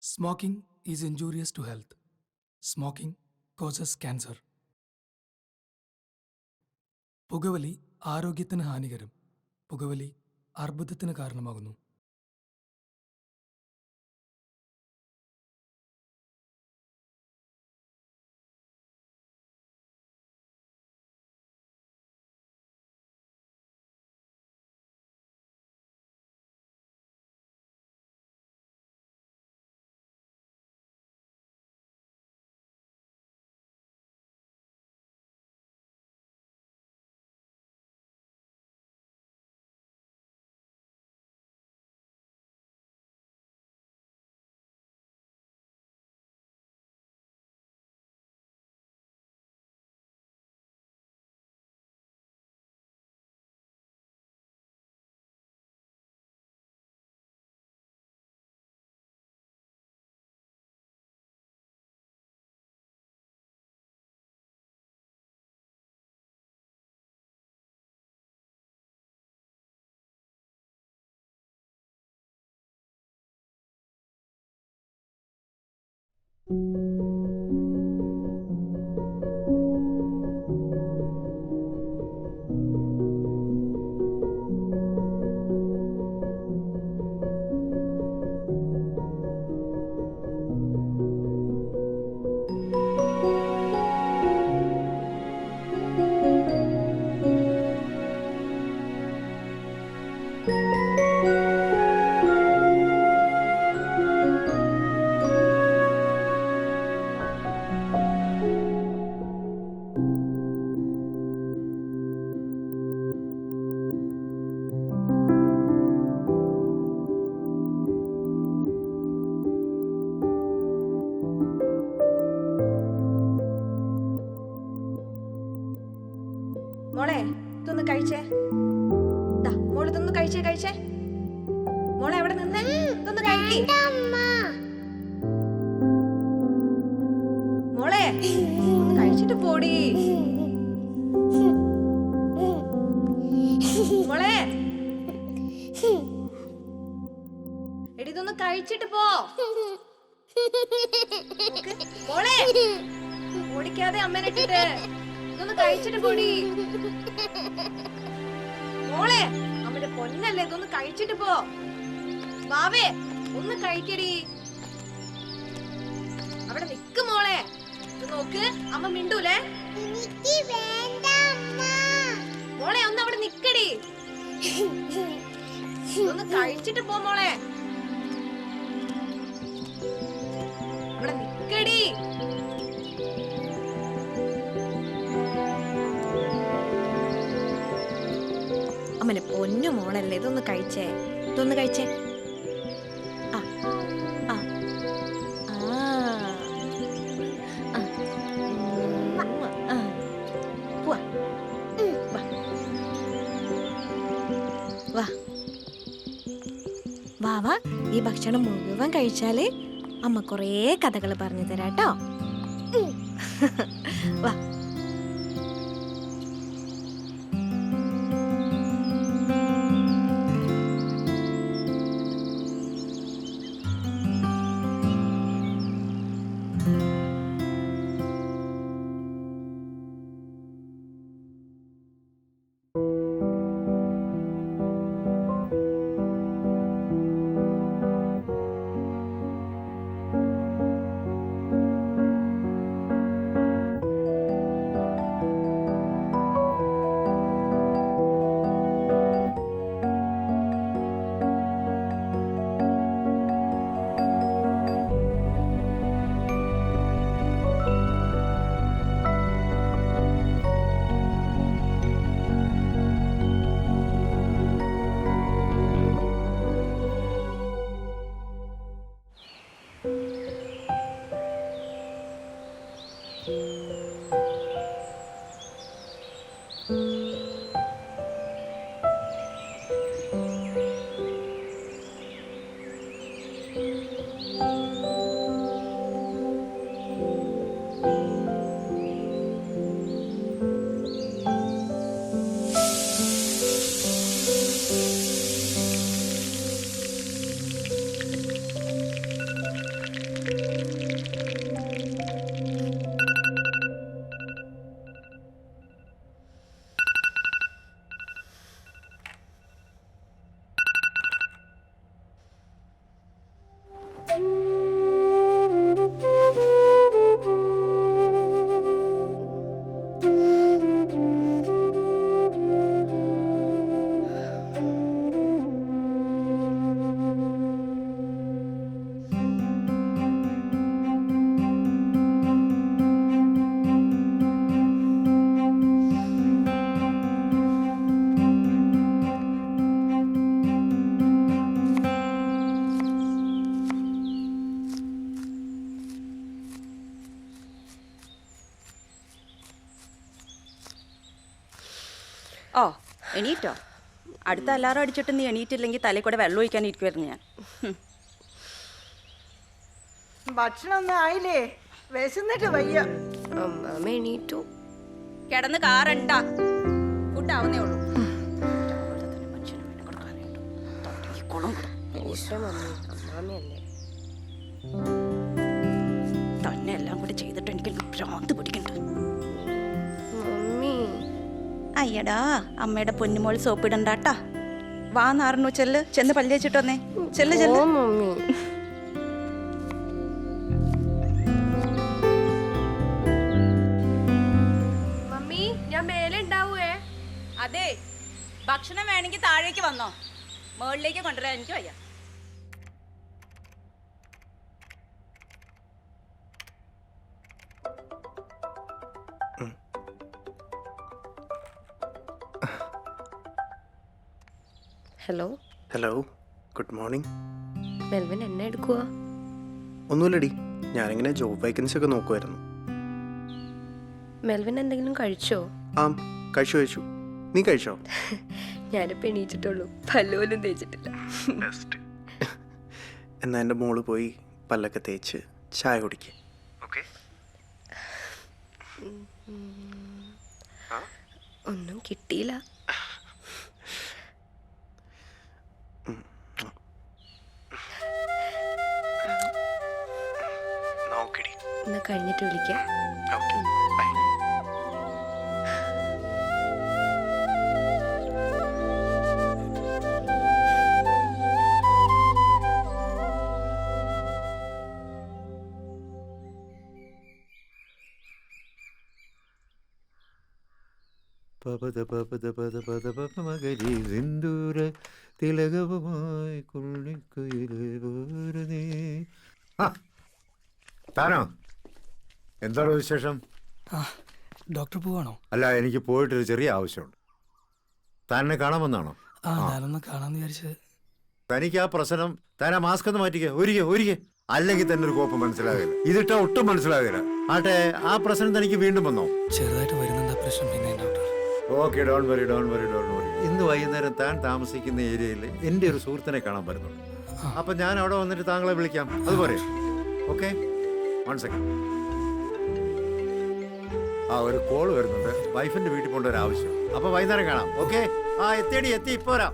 Smoking is injurious to health. Smoking causes cancer. പുകവലി ആരോഗ്യത്തിന് ഹാനികരം. പുകവലി അർബുദത്തിന് കാരണമാകുന്നു. മോളെ ഇതൊന്ന് കഴിച്ചേ. മോള് ഇതൊന്ന് കഴിച്ചേ. മോളെ അവിടെ നിന്നേ, ഇതൊന്ന് കഴിക്കേ. മോളെ ഒന്ന് കഴിച്ചിട്ട് പോടി. മോളെ എടി ഇതൊന്ന് കഴിച്ചിട്ട് പോ. മോളെ ഓടിക്കാതെ അമ്മേനെ ഇട്ടിട്ട് ഇതൊന്ന് കഴിച്ചിട്ട് പോടി. മോളെ അമ്മയുടെ പൊന്നല്ലേ, ഇതൊന്ന് കഴിച്ചിട്ട് പോ. വാവേ ഒന്ന് കഴിക്കടി. അവിടെ നിക്ക് മോളെ. ഇത് നോക്ക്, അമ്മ മിണ്ടൂലേ. മോളെ ഒന്ന് അവിടെ നിക്കടി. ഒന്ന് കഴിച്ചിട്ട് പോ മോളെ. അവിടെ നിക്കടി. അമ്മനെ പൊന്നു മോളല്ലേ, ഇതൊന്ന് കഴിച്ചേ. ഇതൊന്ന് കഴിച്ചേ. ആ ആ വാ, ഈ ഭക്ഷണം മുഴുവൻ കഴിച്ചാല് അമ്മ കുറേ കഥകൾ പറഞ്ഞു തരാട്ടോ. വാ. എണീറ്റോ? അടുത്ത അലാറം അടിച്ചിട്ട് നീ എണീറ്റില്ലെങ്കിൽ തലയിൽ കൂടെ വെള്ളം ഒഴിക്കാൻ ഇരിക്കുമായിരുന്നു ഞാൻ. ഭക്ഷണം ഒന്നും ആയില്ലേ? വിശന്നിട്ട് വയ്യ. അമ്മ എണീറ്റു. കിടന്ന് കാറണ്ട, ഫുഡ് ആവുന്നേ ഉള്ളൂ. തന്നെ എല്ലാം കൂടെ ചെയ്തിട്ട് എനിക്ക് ഭ്രാന്ത് പിടിക്കണ്ട. അയ്യടാ, അമ്മയുടെ പൊന്നുമോൾ സോപ്പിടണ്ടാട്ടാ. വാ നാറണു, ചെന്ന് പല്ല് വെച്ചിട്ട് വന്നേ. ചെല്ല്. മമ്മി മമ്മി ഞാൻ മേലെ ഉണ്ടാവേ. അതെ, ഭക്ഷണം വേണമെങ്കിൽ താഴേക്ക് വന്നോ, മുകളിലേക്ക് കൊണ്ടുവരാൻ എനിക്ക് വയ്യ. Hello hello, good morning. Melvin എന്നെ എടുക്കുക? ഒന്നുമില്ലടി, ഞാനിങ്ങനെ ജോബ് വേക്കൻസി ഒക്കെ നോക്കുമായിരുന്നു. മെൽവിൻ എന്തെങ്കിലും കഴിച്ചോ? ആ, കഴിച്ചു. നീ കഴിച്ചോ? ഞാനിപ്പോൾ എണീച്ചിട്ടുള്ളൂ, പല്ലുപോലും തേച്ചിട്ടില്ല. എന്നാ എൻ്റെ മോള് പോയി പല്ലൊക്കെ തേച്ച് ചായ കുടിക്കുക. ഓക്കെ? ഒന്നും കിട്ടിയില്ല. എന്നാ കഴിഞ്ഞിട്ട് വിളിക്കാം. മകരി സിന്ദൂര തിലകവുമായി താനോ? എന്താണ് വിശേഷം? ആ, ഡോക്ടർ പോവാണോ? അല്ല, എനിക്ക് പോയിട്ടൊരു ചെറിയ ആവശ്യമുണ്ട്. തന്നെ കാണാമെന്നാണോ? ആ, ഞാനൊന്ന് കാണാന്ന് വിചാരിച്ചത്. തനിക്ക് ആ പ്രശ്നം, താൻ ആ മാസ്ക് ഒന്ന് മാറ്റിക്കേ, ഒരിക്കൽ അല്ലെങ്കിൽ തന്നെ ഒരു കോപ്പം മനസ്സിലാകില്ല. ഇതിട്ടാ ഒട്ടും മനസ്സിലാകില്ല. ആട്ടെ, ആ പ്രശ്നം തനിക്ക് വീണ്ടും വന്നോ? ചെറുതായിട്ട് വരുന്നുണ്ട് പ്രശ്നം. പിന്നെ ഡോക്ടർ. Okay, don't worry. ഇന്ന് വൈകുന്നേരം താൻ താമസിക്കുന്ന ഏരിയയിൽ എൻ്റെ ഒരു സുഹൃത്തിനെ കാണാൻ വരുന്നുണ്ട്. അപ്പം ഞാൻ അവിടെ വന്നിട്ട് താങ്കളെ വിളിക്കാം, അതുപോലെ. Okay, 1 second. ആ, ഒരു കോൾ വരുന്നുണ്ട്. വൈഫിന്റെ വീട്ടിൽ പോകേണ്ട ഒരു ആവശ്യം. അപ്പൊ വൈകുന്നേരം കാണാം. ഓക്കെ? ആ, എത്തി ഇപ്പൊ വരാം.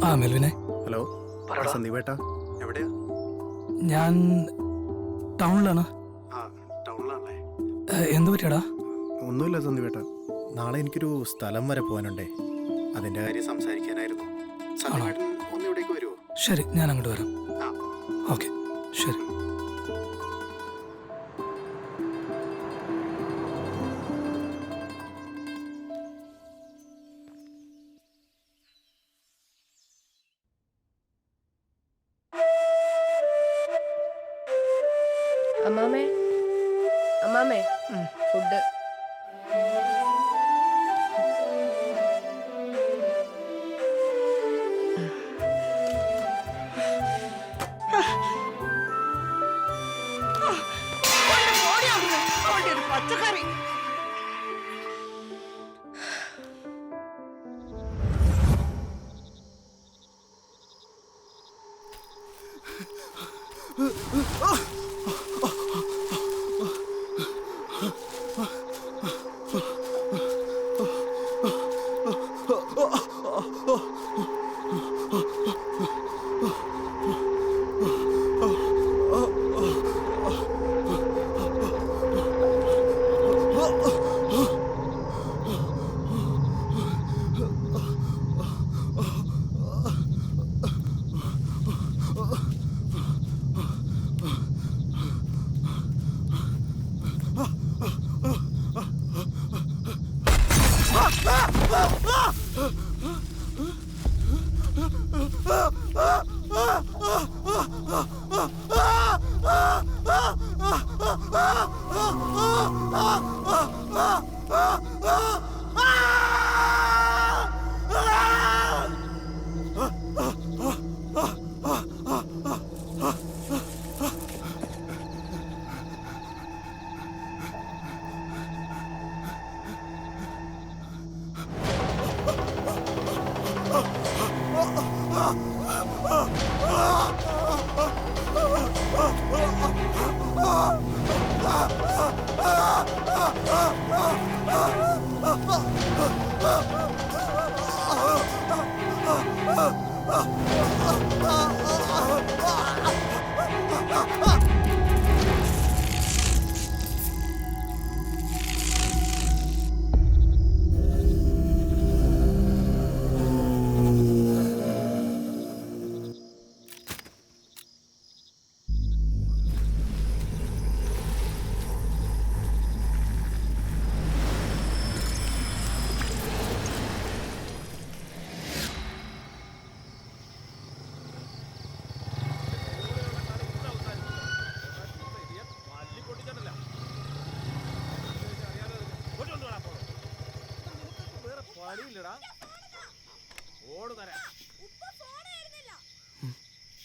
ആ, മെൽവിനെ. ഹലോ, സന്ദീപേട്ടാ, എവിടെയാ? ഞാൻ ടൗണിലാണ്. ആ, ടൗണിലാണല്ലേ? എന്ത് പറ്റിയടാ? ഒന്നുമില്ല സന്ദീപേട്ടാ, നാളെ എനിക്കൊരു സ്ഥലം വരെ പോകാനുണ്ടേ, അതിന്റെ കാര്യം സംസാരിക്കാനായിരുന്നു. സന്ദീപേട്ടൻ ഒന്ന് ഇവിടേക്ക് വരുമോ? ശരി, ഞാൻ അങ്ങോട്ട് വരാം. ഓക്കെ, ശരി. അമ്മാമേ ഫുഡ്. പച്ചക്കറി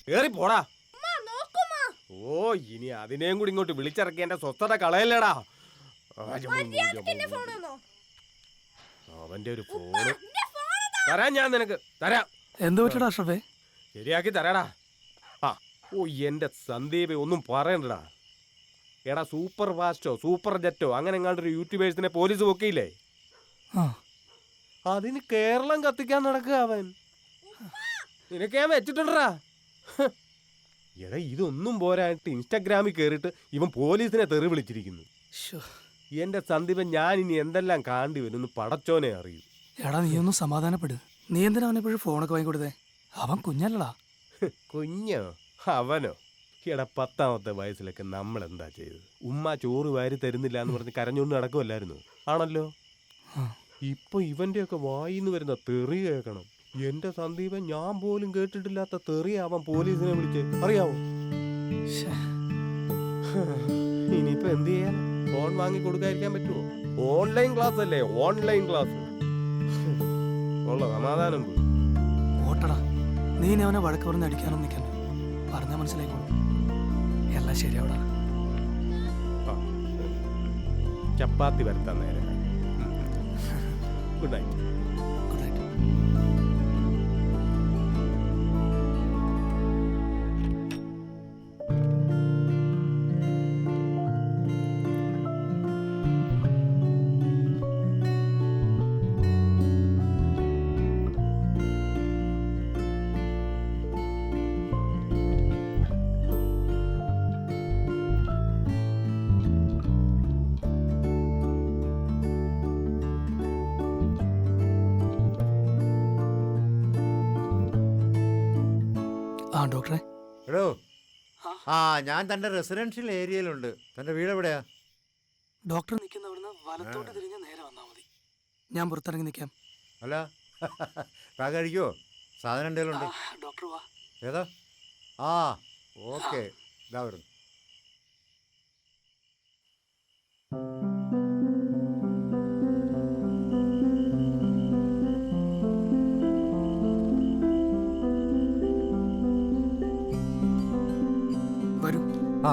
കേറി പോടാ. ഓ ഇനി അതിനെയും കൂടി ഇങ്ങോട്ട് വിളിച്ചിറക്കി എന്റെ സ്വസ്ഥത കളയല്ലേടാ. അവന്റെ ഒരു ഫോണ് തരാം, ഞാൻ നിനക്ക് തരാം. എന്ത് പറ്റടാ അഷ്റഫേ? ശരിയാക്കി തരാടാ. ആ ഓ എന്റെ സന്ദീപ് ഒന്നും പറയണ്ടടാ. എടാ സൂപ്പർ ഫാസ്റ്റോ സൂപ്പർ ജെറ്റോ അങ്ങനെ എങ്ങാണ്ടൊരു യൂട്യൂബേഴ്സിനെ പോലീസ് പൊക്കിയില്ലേ, ആ അതിന് കേരളം കത്തിക്കാൻ നടക്കുക അവൻ. നിനക്ക് ഞാൻ വെച്ചിട്ടുണ്ടാ. എടാ ഇതൊന്നും പോരായിട്ട് ഇൻസ്റ്റാഗ്രാമിൽ കയറിയിട്ട് ഇവൻ പോലീസിനെ തെറി വിളിച്ചിരിക്കുന്നു. ശ്ശോ. എന്റെ സന്ദീപൻ ഞാൻ ഇനി എന്തെല്ലാം കാണ്ടി വരുന്നു പടച്ചോനെ അറിയൂ. എടാ നീ ഒന്ന് സമാധാനപ്പെട്. നീ എന്തിനാ അവനെപ്പോഴും ഫോണൊക്കെ വാങ്ങിക്കൊടുത്തേ? അവൻ കുഞ്ഞല്ലടാ. കുഞ്ഞോ അവനോ? എടാ 10ാമത്തെ വയസ്സിലൊക്കെ നമ്മൾ എന്താ ചെയ്തത്? ഉമ്മ ചോറ് വാരി തരുന്നില്ല എന്ന് പറഞ്ഞ് കരഞ്ഞുകൊണ്ട് നടക്കുമല്ലായിരുന്നു? ആണല്ലോ. ഇപ്പൊ ഇവന്റെയൊക്കെ വായിന്ന് വരുന്ന തെറി കേൾക്കണം. എന്റെ സന്ദീപൻ ഞാൻ പോലും കേട്ടിട്ടില്ലാത്ത തെറി അവൻ പോലീസിനെ വിളിച്ച്, അറിയാവോ? ശ്ശേ. ഇനിയിപ്പോ എന്ത് ചെയ്യാൻ? ഫോൺ വാങ്ങി കൊടുക്കാതിരിക്കാൻ പറ്റുമോ? ഓൺലൈൻ ക്ലാസ് അല്ലേ, ഓൺലൈൻ ക്ലാസ്. ഉള്ള സമാധാനം പോയി. ഓട്ടടാ, നീ ഇനി അവനെ വഴക്ക് പറഞ്ഞ് അടിക്കാനൊന്നും നിൽക്കണ്ട. പറഞ്ഞാൽ മനസ്സിലായിക്കോളും. എല്ലാം ശരിയാവടാ. ചപ്പാത്തി വരുത്താൻ നേരെ. Good night. Good night. ആ ഡോക്ടറെ. എടോ, ആ ഞാൻ തൻ്റെ റെസിഡൻഷ്യൽ ഏരിയയിലുണ്ട്. തൻ്റെ വീട് എവിടെയാ? ഡോക്ടർ നിൽക്കുന്ന അവിടുന്ന് വലത്തോട്ട് തിരിഞ്ഞ് നേരെ വന്നാൽ മതി. ഞാൻ പുറത്തിറങ്ങി നിൽക്കാം. അല്ല താ കഴിക്കുമോ? സാധനം എന്തെങ്കിലും ഉണ്ട്? ഡോക്ടർ വാ. ഏതാ? ആ ഓക്കെ, ഇതാ വരുന്നു. വരൂ. ആ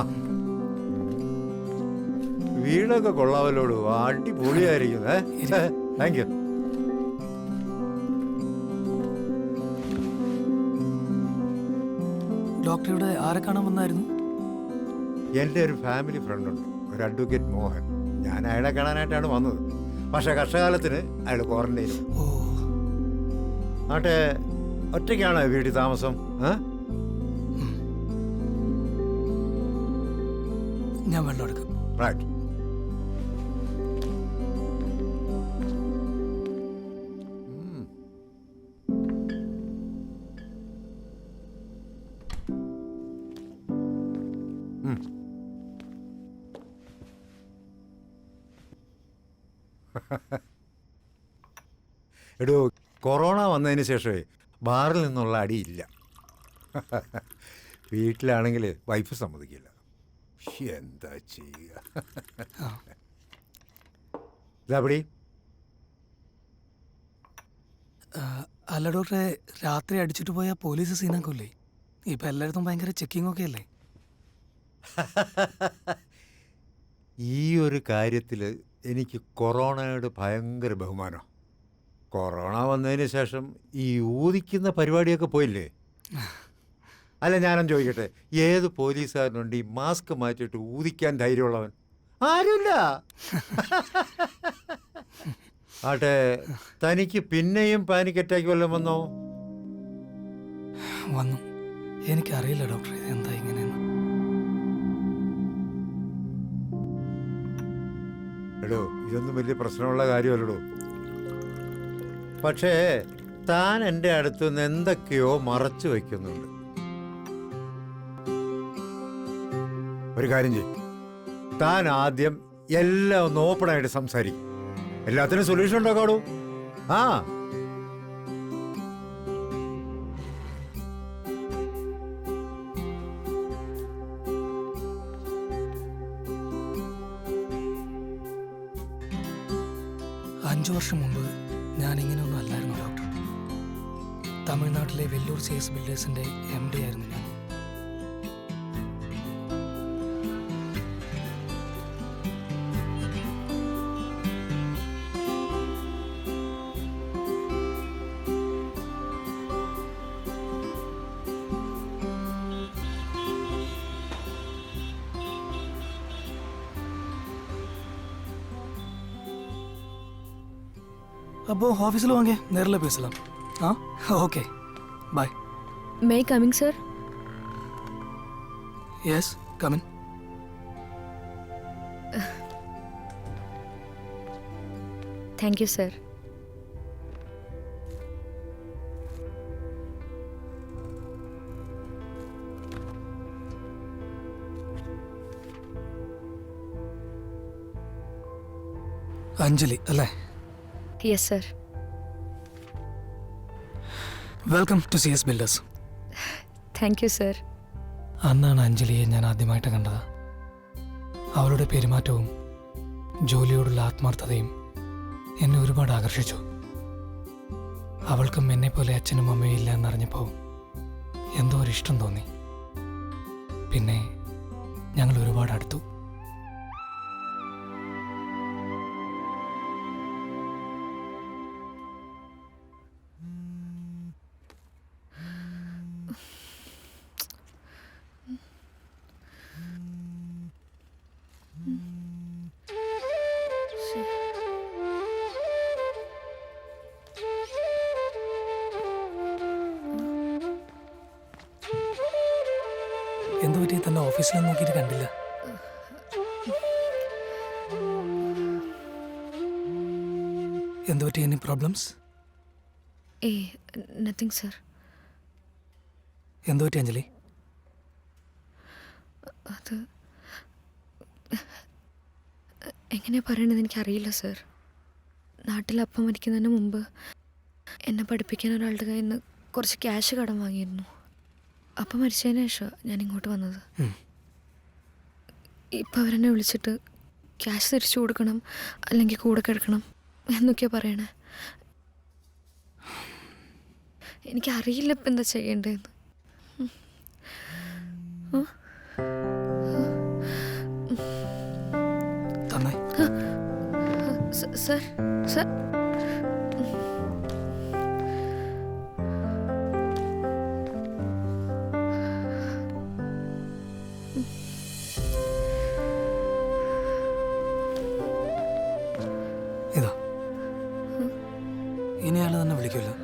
വീടൊക്കെ കൊള്ളാവല്ലോടു, അടിപൊളിയായിരിക്കും. Thank you. ഡോക്ടർ ഇവിടെ ആരെ കാണാൻ വന്നായിരുന്നു? എൻ്റെ ഒരു ഫാമിലി ഫ്രണ്ടുണ്ട്, ഒരു അഡ്വക്കേറ്റ് മോഹൻ. ഞാൻ അയാളെ കാണാനായിട്ടാണ് വന്നത്. പക്ഷേ കർഷകാലത്തിന് അയാൾ ക്വാറന്റൈനും. ഓ ആട്ടെ, ഒറ്റയ്ക്കാണോ വീട്ടിൽ താമസം? ഞാൻ വെള്ളം എടുക്കാം. റൈറ്റ്. എടോ, കൊറോണ വന്നതിന് ശേഷമേ ബാറിൽ നിന്നുള്ള അടിയില്ല. വീട്ടിലാണെങ്കിൽ വൈഫ് സമ്മതിക്കില്ല. എന്താ ചെയ്യുക? ഇതാപടി. അല്ല ഡോക്ടറെ, രാത്രി അടിച്ചിട്ട് പോയാൽ പോലീസ് സീനാക്കൂല്ലേ? ഇപ്പം എല്ലായിടത്തും ഭയങ്കര ചെക്കിംഗ് ഒക്കെ അല്ലേ? ഈ ഒരു കാര്യത്തിൽ എനിക്ക് കൊറോണയോട് ഭയങ്കര ബഹുമാനം. കൊറോണ വന്നതിന് ശേഷം ഈ ഊതിക്കുന്ന പരിപാടിയൊക്കെ പോയില്ലേ? അല്ല ഞാനും ചോദിക്കട്ടെ, ഏത് പോലീസുകാരനുണ്ട് ഈ മാസ്ക് മാറ്റിയിട്ട് ഊതിക്കാൻ ധൈര്യമുള്ളവൻ? ആരുമില്ല. ആട്ടെ, തനിക്ക് പിന്നെയും പാനിക് അറ്റാക്ക് വല്ലതും വന്നോ? വന്നു. എനിക്കറിയില്ല ഡോക്ടർ ഇത് എന്താ ഇങ്ങനെയെന്ന്. എടോ, ഇതൊന്നും വലിയ പ്രശ്നമുള്ള കാര്യമല്ലടോ. പക്ഷേ താൻ എൻ്റെ അടുത്തുനിന്ന് എന്തൊക്കെയോ മറച്ചു വയ്ക്കുന്നുണ്ട്. ഒരു കാര്യം ചെയ്യും, താൻ ആദ്യം എല്ലാം ഒന്ന് ഓപ്പണായിട്ട് സംസാരിക്കും. എല്ലാത്തിനും സൊല്യൂഷൻ ഉണ്ടാക്കാടോ. ആ, 5 വർഷം മുമ്പ് ഞാൻ ഇങ്ങനെയൊന്നും അല്ലായിരുന്നു ഡോക്ടർ. തമിഴ്നാട്ടിലെ വെല്ലൂർ CS ബിൽഡേഴ്സിന്റെ MD ആയിരുന്നു ഞാൻ. അപ്പോൾ ഓഫീസിൽ വാങ്ങേ നേരിൽ പേസലാം. ആ okay, bye. May I coming, sir? Yes, come in. Thank you, sir. Anjali അല്ലേ? Yes, sir. Welcome to CS builders. Thank you, sir. അന്നാണ് അഞ്ജലിയെ ഞാൻ ആദ്യമായിട്ട് കണ്ടത്. അവളുടെ പെരുമാറ്റവും ജോലിയോടുള്ള ആത്മാർത്ഥതയും എന്നെ ഒരുപാട് ആകർഷിച്ചു. അവൾക്കും എന്നെപ്പോലെ അച്ഛനും അമ്മയും ഇല്ല എന്നറിഞ്ഞപ്പോൾ എന്തോ ഒരു ഇഷ്ടം തോന്നി. പിന്നെ ഞങ്ങൾ ഒരുപാട് അടുത്തു. എന്തു പറ്റി തന്നെ ഓഫീസിലൊന്നും നോക്കിയിട്ട് കണ്ടില്ല? എന്തു പറ്റി? Any problems? Nothing, sir. എന്തു പറ്റി അഞ്ജലി? അത് എങ്ങനെയാ പറയണത് എനിക്കറിയില്ല, സർ. നാട്ടിൽ അപ്പം മരിക്കുന്നതിന് മുമ്പ് എന്നെ പഠിപ്പിക്കാൻ ഒരാളുടെ കയ്യിൽ നിന്ന് കുറച്ച് ക്യാഷ് കടം വാങ്ങിയിരുന്നു. അപ്പം മരിച്ചതിന് ശേഷം ഞാൻ ഇങ്ങോട്ട് വന്നത്. ഇപ്പം അവരെന്നെ വിളിച്ചിട്ട് ക്യാഷ് തിരിച്ചു കൊടുക്കണം, അല്ലെങ്കിൽ കൂടെ കിടക്കണം എന്നൊക്കെയാ പറയണേ. എനിക്കറിയില്ല ഇപ്പം എന്താ ചെയ്യേണ്ടതെന്ന്. തന്നെ സർ സർ ഇതാ, ഇനി അയാൾ തന്നെ വിളിക്കുമല്ലോ.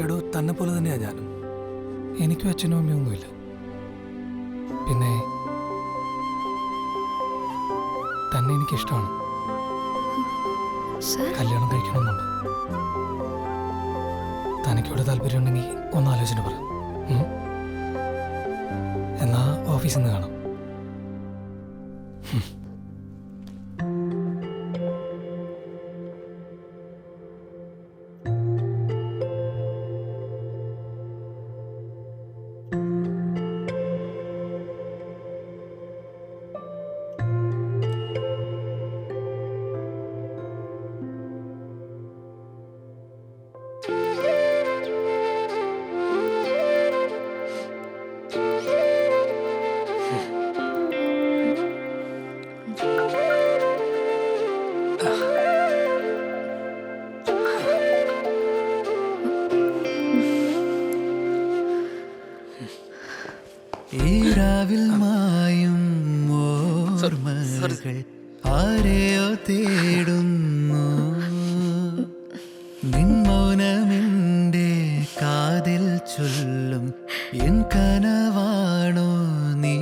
എടോ, തന്നെ പോലെ തന്നെയാ ഞാനും. എനിക്കും അച്ഛനും അമ്മയും ഒന്നുമില്ല. പിന്നെ തന്നെ എനിക്കിഷ്ടമാണ്. സർ കല്യാണം കഴിക്കണമെന്നുണ്ട്. തനിക്കിവിടെ താല്പര്യം ഉണ്ടെങ്കിൽ ഒന്ന് ആലോചന പറ. എന്നാ ഓഫീസിൽ നിന്ന് കാണാം. ഓർമ്മകൾ ആരെയോ തേടുന്നു നിൻ മൗനമെൻ്റെ കാതിൽ ചൊല്ലും എൻ കനവാണോ നീ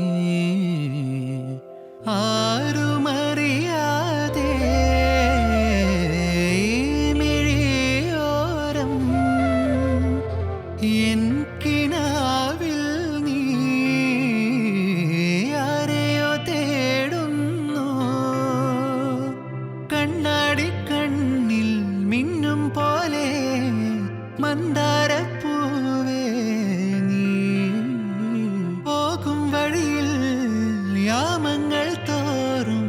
ആരുമറിയാതെ ഈ മിഴിയോരം എൻ കിനാവിൽ നീ ആരെയോ തേടുന്നു കണ്ണാടി കണ്ണിൽ മിന്നും പോലെ മന്ദാരപ്പൂവേ നീ പോകും വഴിയിൽ യാമങ്ങൾ തോറും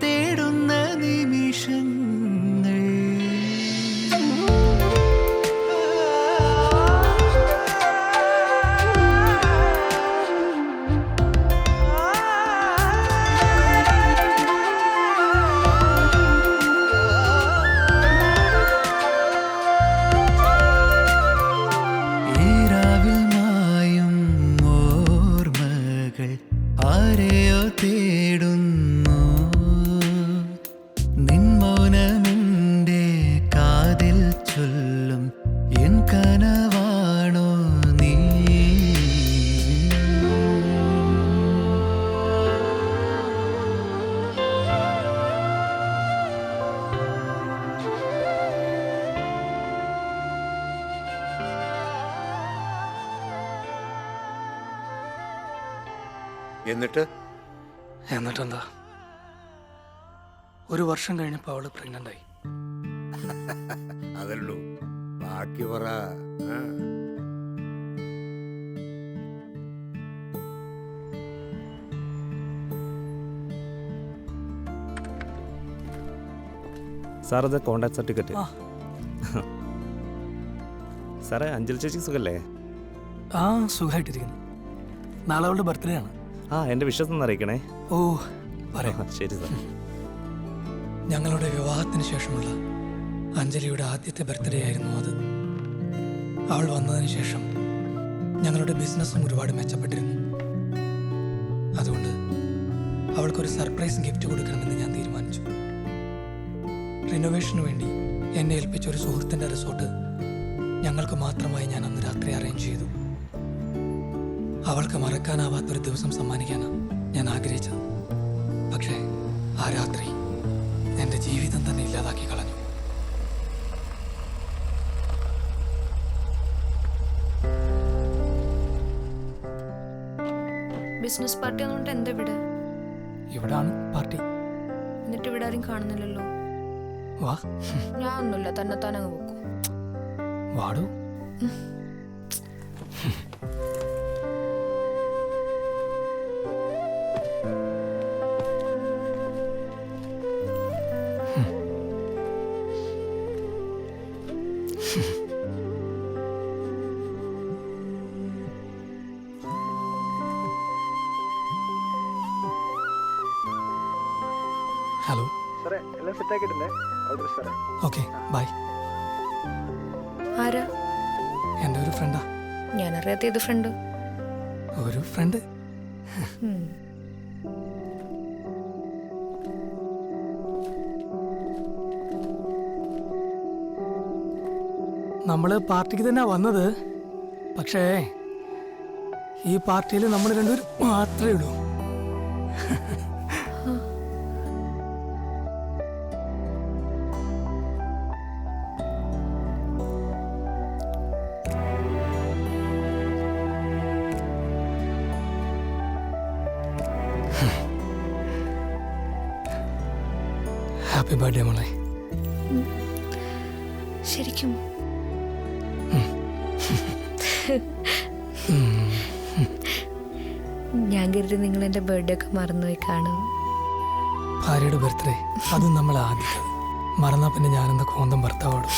തേടുന്ന നിമിഷങ്ങൾ ഈരാവിൽ മായും ഓർമ്മകൾ ആരെയോ തേടുന്നു നിൻ മൗനമെൻ്റെ കാതിൽ ചൊല്ലും എൻ കനവാണോ നീ എന്നിട്ടെന്താ, ഒരു വർഷം കഴിഞ്ഞപ്പോൾ അവള് പ്രഗ്നന്റ് ആയി. അതല്ലോ ബാക്കി പറ. സാർ അത് കോണ്ടാക്ട് സർട്ടിഫിക്കറ്റ്. ആ. സാറേ അഞ്ജലി ചേച്ചിക്ക് സുഖല്ലേ? ആ, സുഖമായിട്ടിരിക്കുന്നു. നാളെ അവളുടെ ബർത്ത്ഡേ ആണ്. ആ എൻ്റെ വിശ്വസം ഒന്ന് അറിയിക്കണേ. ഓ, പറയാം. ശരി സാർ. ഞങ്ങളുടെ വിവാഹത്തിന് ശേഷമുള്ള അഞ്ജലിയുടെ ആദ്യത്തെ ബർത്ത്ഡേ ആയിരുന്നു അത്. അവൾ വന്നതിന് ശേഷം ഞങ്ങളുടെ ബിസിനസ്സും ഒരുപാട് മെച്ചപ്പെട്ടിരുന്നു. അതുകൊണ്ട് അവൾക്കൊരു സർപ്രൈസ് ഗിഫ്റ്റ് കൊടുക്കണമെന്ന് ഞാൻ തീരുമാനിച്ചു. റിനോവേഷന് വേണ്ടി എന്നെ ഏൽപ്പിച്ച ഒരു സുഹൃത്തിൻ്റെ റിസോർട്ട് ഞങ്ങൾക്ക് മാത്രമായി ഞാൻ അന്ന് രാത്രി അറേഞ്ച് ചെയ്തു. അവൾക്ക് മറക്കാനാവാത്തൊരു ദിവസം സമ്മാനിക്കാനാണ് ഞാൻ ആഗ്രഹിച്ചത്. പക്ഷേ ആ രാത്രി എൻ്റെ ജീവിതം തന്നെ ഇല്ലാതാക്കി കളഞ്ഞു. ബിസിനസ് പാർട്ടി ആയതുകൊണ്ട് എന്താ ഇവിടെ? ഇവിടാണ് പാർട്ടി. എന്നിട്ട് ഇവിടെ ആരും കാണുന്നില്ലല്ലോ. വാ, ഞാൻ ഒന്നുമില്ല, തന്നെ അങ്ങ് വെക്കും. വാടൂ. ഹലോ സാറേ, എല്ലാം സെറ്റാക്കിയിട്ടില്ലേ? സാറേ, ഓക്കെ, ബൈ. ആരാ? എൻ്റെ ഒരു ഫ്രണ്ടാ. ഞാനറിയാത്ത ഏത് ഫ്രണ്ട്? ഒരു ഫ്രണ്ട്. നമ്മൾ പാർട്ടിക്ക് തന്നെ വന്നത്. പക്ഷേ ഈ പാർട്ടിയിൽ നമ്മൾ രണ്ടുപേരും മാത്രമേ ഉള്ളൂ. ഹാപ്പി ബർത്ത്ഡേ മോളെ. ശരിക്കും ഞാൻ കരുതി നിങ്ങൾ എൻ്റെ ബർത്ത്ഡേ ഒക്കെ മറന്നുപോയി കാണും. ഭാര്യയുടെ ബർത്ത്ഡേ, അതും നമ്മൾ ആദ്യത്തെ. മറന്നാ പിന്നെ ഞാനെന്താ കോന്തം ഭർത്താവാടും.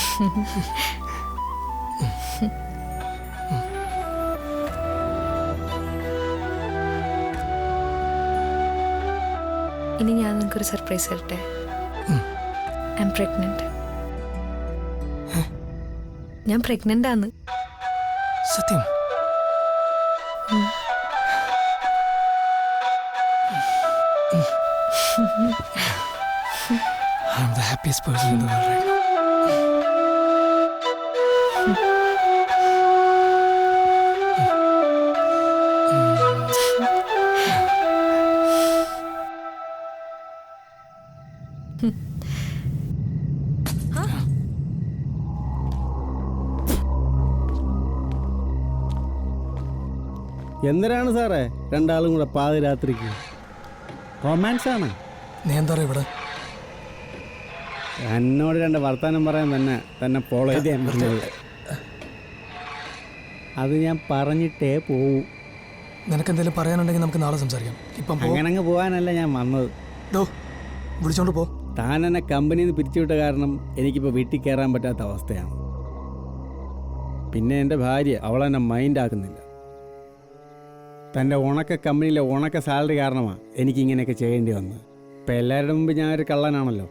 ഇനി ഞാൻ നിനക്കൊരു സർപ്രൈസ് തരട്ടെ. I M pregnant. ഞാൻ പ്രഗ്നന്റ് ആണ്. സത്യം? I'm the happiest person in the world right now. എന്തിനാണ് സാറേ രണ്ടാളും കൂടെ പാതിരാത്രിക്ക്? റൊമാൻസ് ആണ്. നീ എന്താ ഇവിടെ? എന്നോട് രണ്ട് വർത്താനം പറയാൻ തന്നെ ഫോളോ ചെയ്ത് ഞാൻ പറഞ്ഞത്. അത് ഞാൻ പറഞ്ഞിട്ടേ പോവൂ. നിനക്കെന്തെങ്കിലും പറയാനുണ്ടെങ്കിൽ നമുക്ക് നാളെ സംസാരിക്കാം. ഇപ്പം അങ്ങനെ അങ്ങ് പോകാനല്ല ഞാൻ വന്നത്. വിളിച്ചോണ്ട് പോ. താൻ എന്നെ കമ്പനിയിൽ നിന്ന് പിരിച്ചുവിട്ട കാരണം എനിക്കിപ്പോൾ വീട്ടിൽ കയറാൻ പറ്റാത്ത അവസ്ഥയാണ്. പിന്നെ എൻ്റെ ഭാര്യ അവളെന്നെ മൈൻഡാക്കുന്നില്ല. തൻ്റെ ഉണക്ക കമ്പനിയിലെ ഉണക്ക സാലറി കാരണമാണ് എനിക്കിങ്ങനെയൊക്കെ ചെയ്യേണ്ടി വന്നത്. ഇപ്പം എല്ലാവരുടെ മുമ്പ് ഞാനൊരു കള്ളനാണല്ലോ.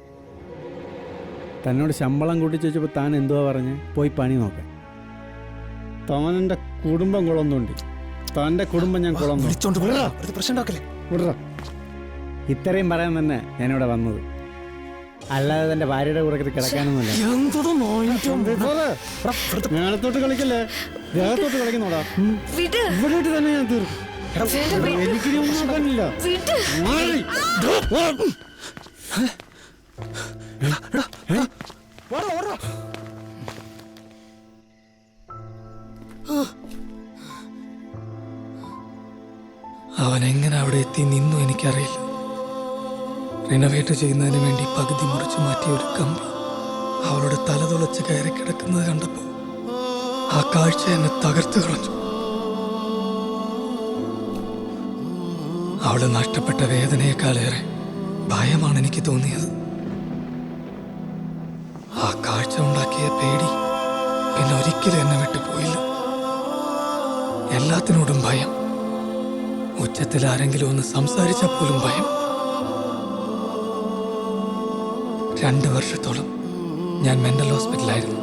തന്നോട് ശമ്പളം കൂട്ടിച്ച് വെച്ചപ്പോൾ താൻ എന്തുവാ പറഞ്ഞ് പോയി പണി നോക്കാൻ. താനെൻ്റെ കുടുംബം കുളന്നുണ്ട്. തൻ്റെ കുടുംബം ഞാൻ കുളന്നു. വിടറ. ഇത്രയും പറയാൻ തന്നെ ഞാനിവിടെ വന്നത്. അല്ലാതെ തൻ്റെ ഭാര്യയുടെ കൂടെ കിടക്കാനൊന്നുമില്ല. മേളത്തോട്ട് കളിക്കല്ലേ, ദേഹത്തോട്ട് കളിക്കുന്നോടാ. ഇവിടെ തന്നെ ഞാൻ തീർക്കും. എനിക്കിനി ഒന്നും നോക്കാനില്ല. അവൻ എങ്ങനെ അവിടെ എത്തി നിന്നു എനിക്കറിയില്ല. റിനോവേറ്റ് ചെയ്യുന്നതിന് വേണ്ടി പകുതി മുറിച്ച് മാറ്റിയ ഒരു കമ്പി അവളുടെ തലതുളച്ച് കയറി കിടക്കുന്നത് കണ്ടപ്പോൾ ആ കാഴ്ച എന്നെ തകർത്ത് കളഞ്ഞു. അവളെ നഷ്ടപ്പെട്ട വേദനയെക്കാളേറെ ഭയമാണ് എനിക്ക് തോന്നിയത്. ആ കാഴ്ച ഉണ്ടാക്കിയ പേടി പിന്നെ ഒരിക്കലും എന്നെ വിട്ടുപോയില്ല. എല്ലാത്തിനോടും ഭയം. ഉച്ചത്തിൽ ആരെങ്കിലും ഒന്ന് സംസാരിച്ചാൽ പോലും ഭയം. 2 വർഷത്തോളം ഞാൻ മെന്റൽ ഹോസ്പിറ്റലായിരുന്നു.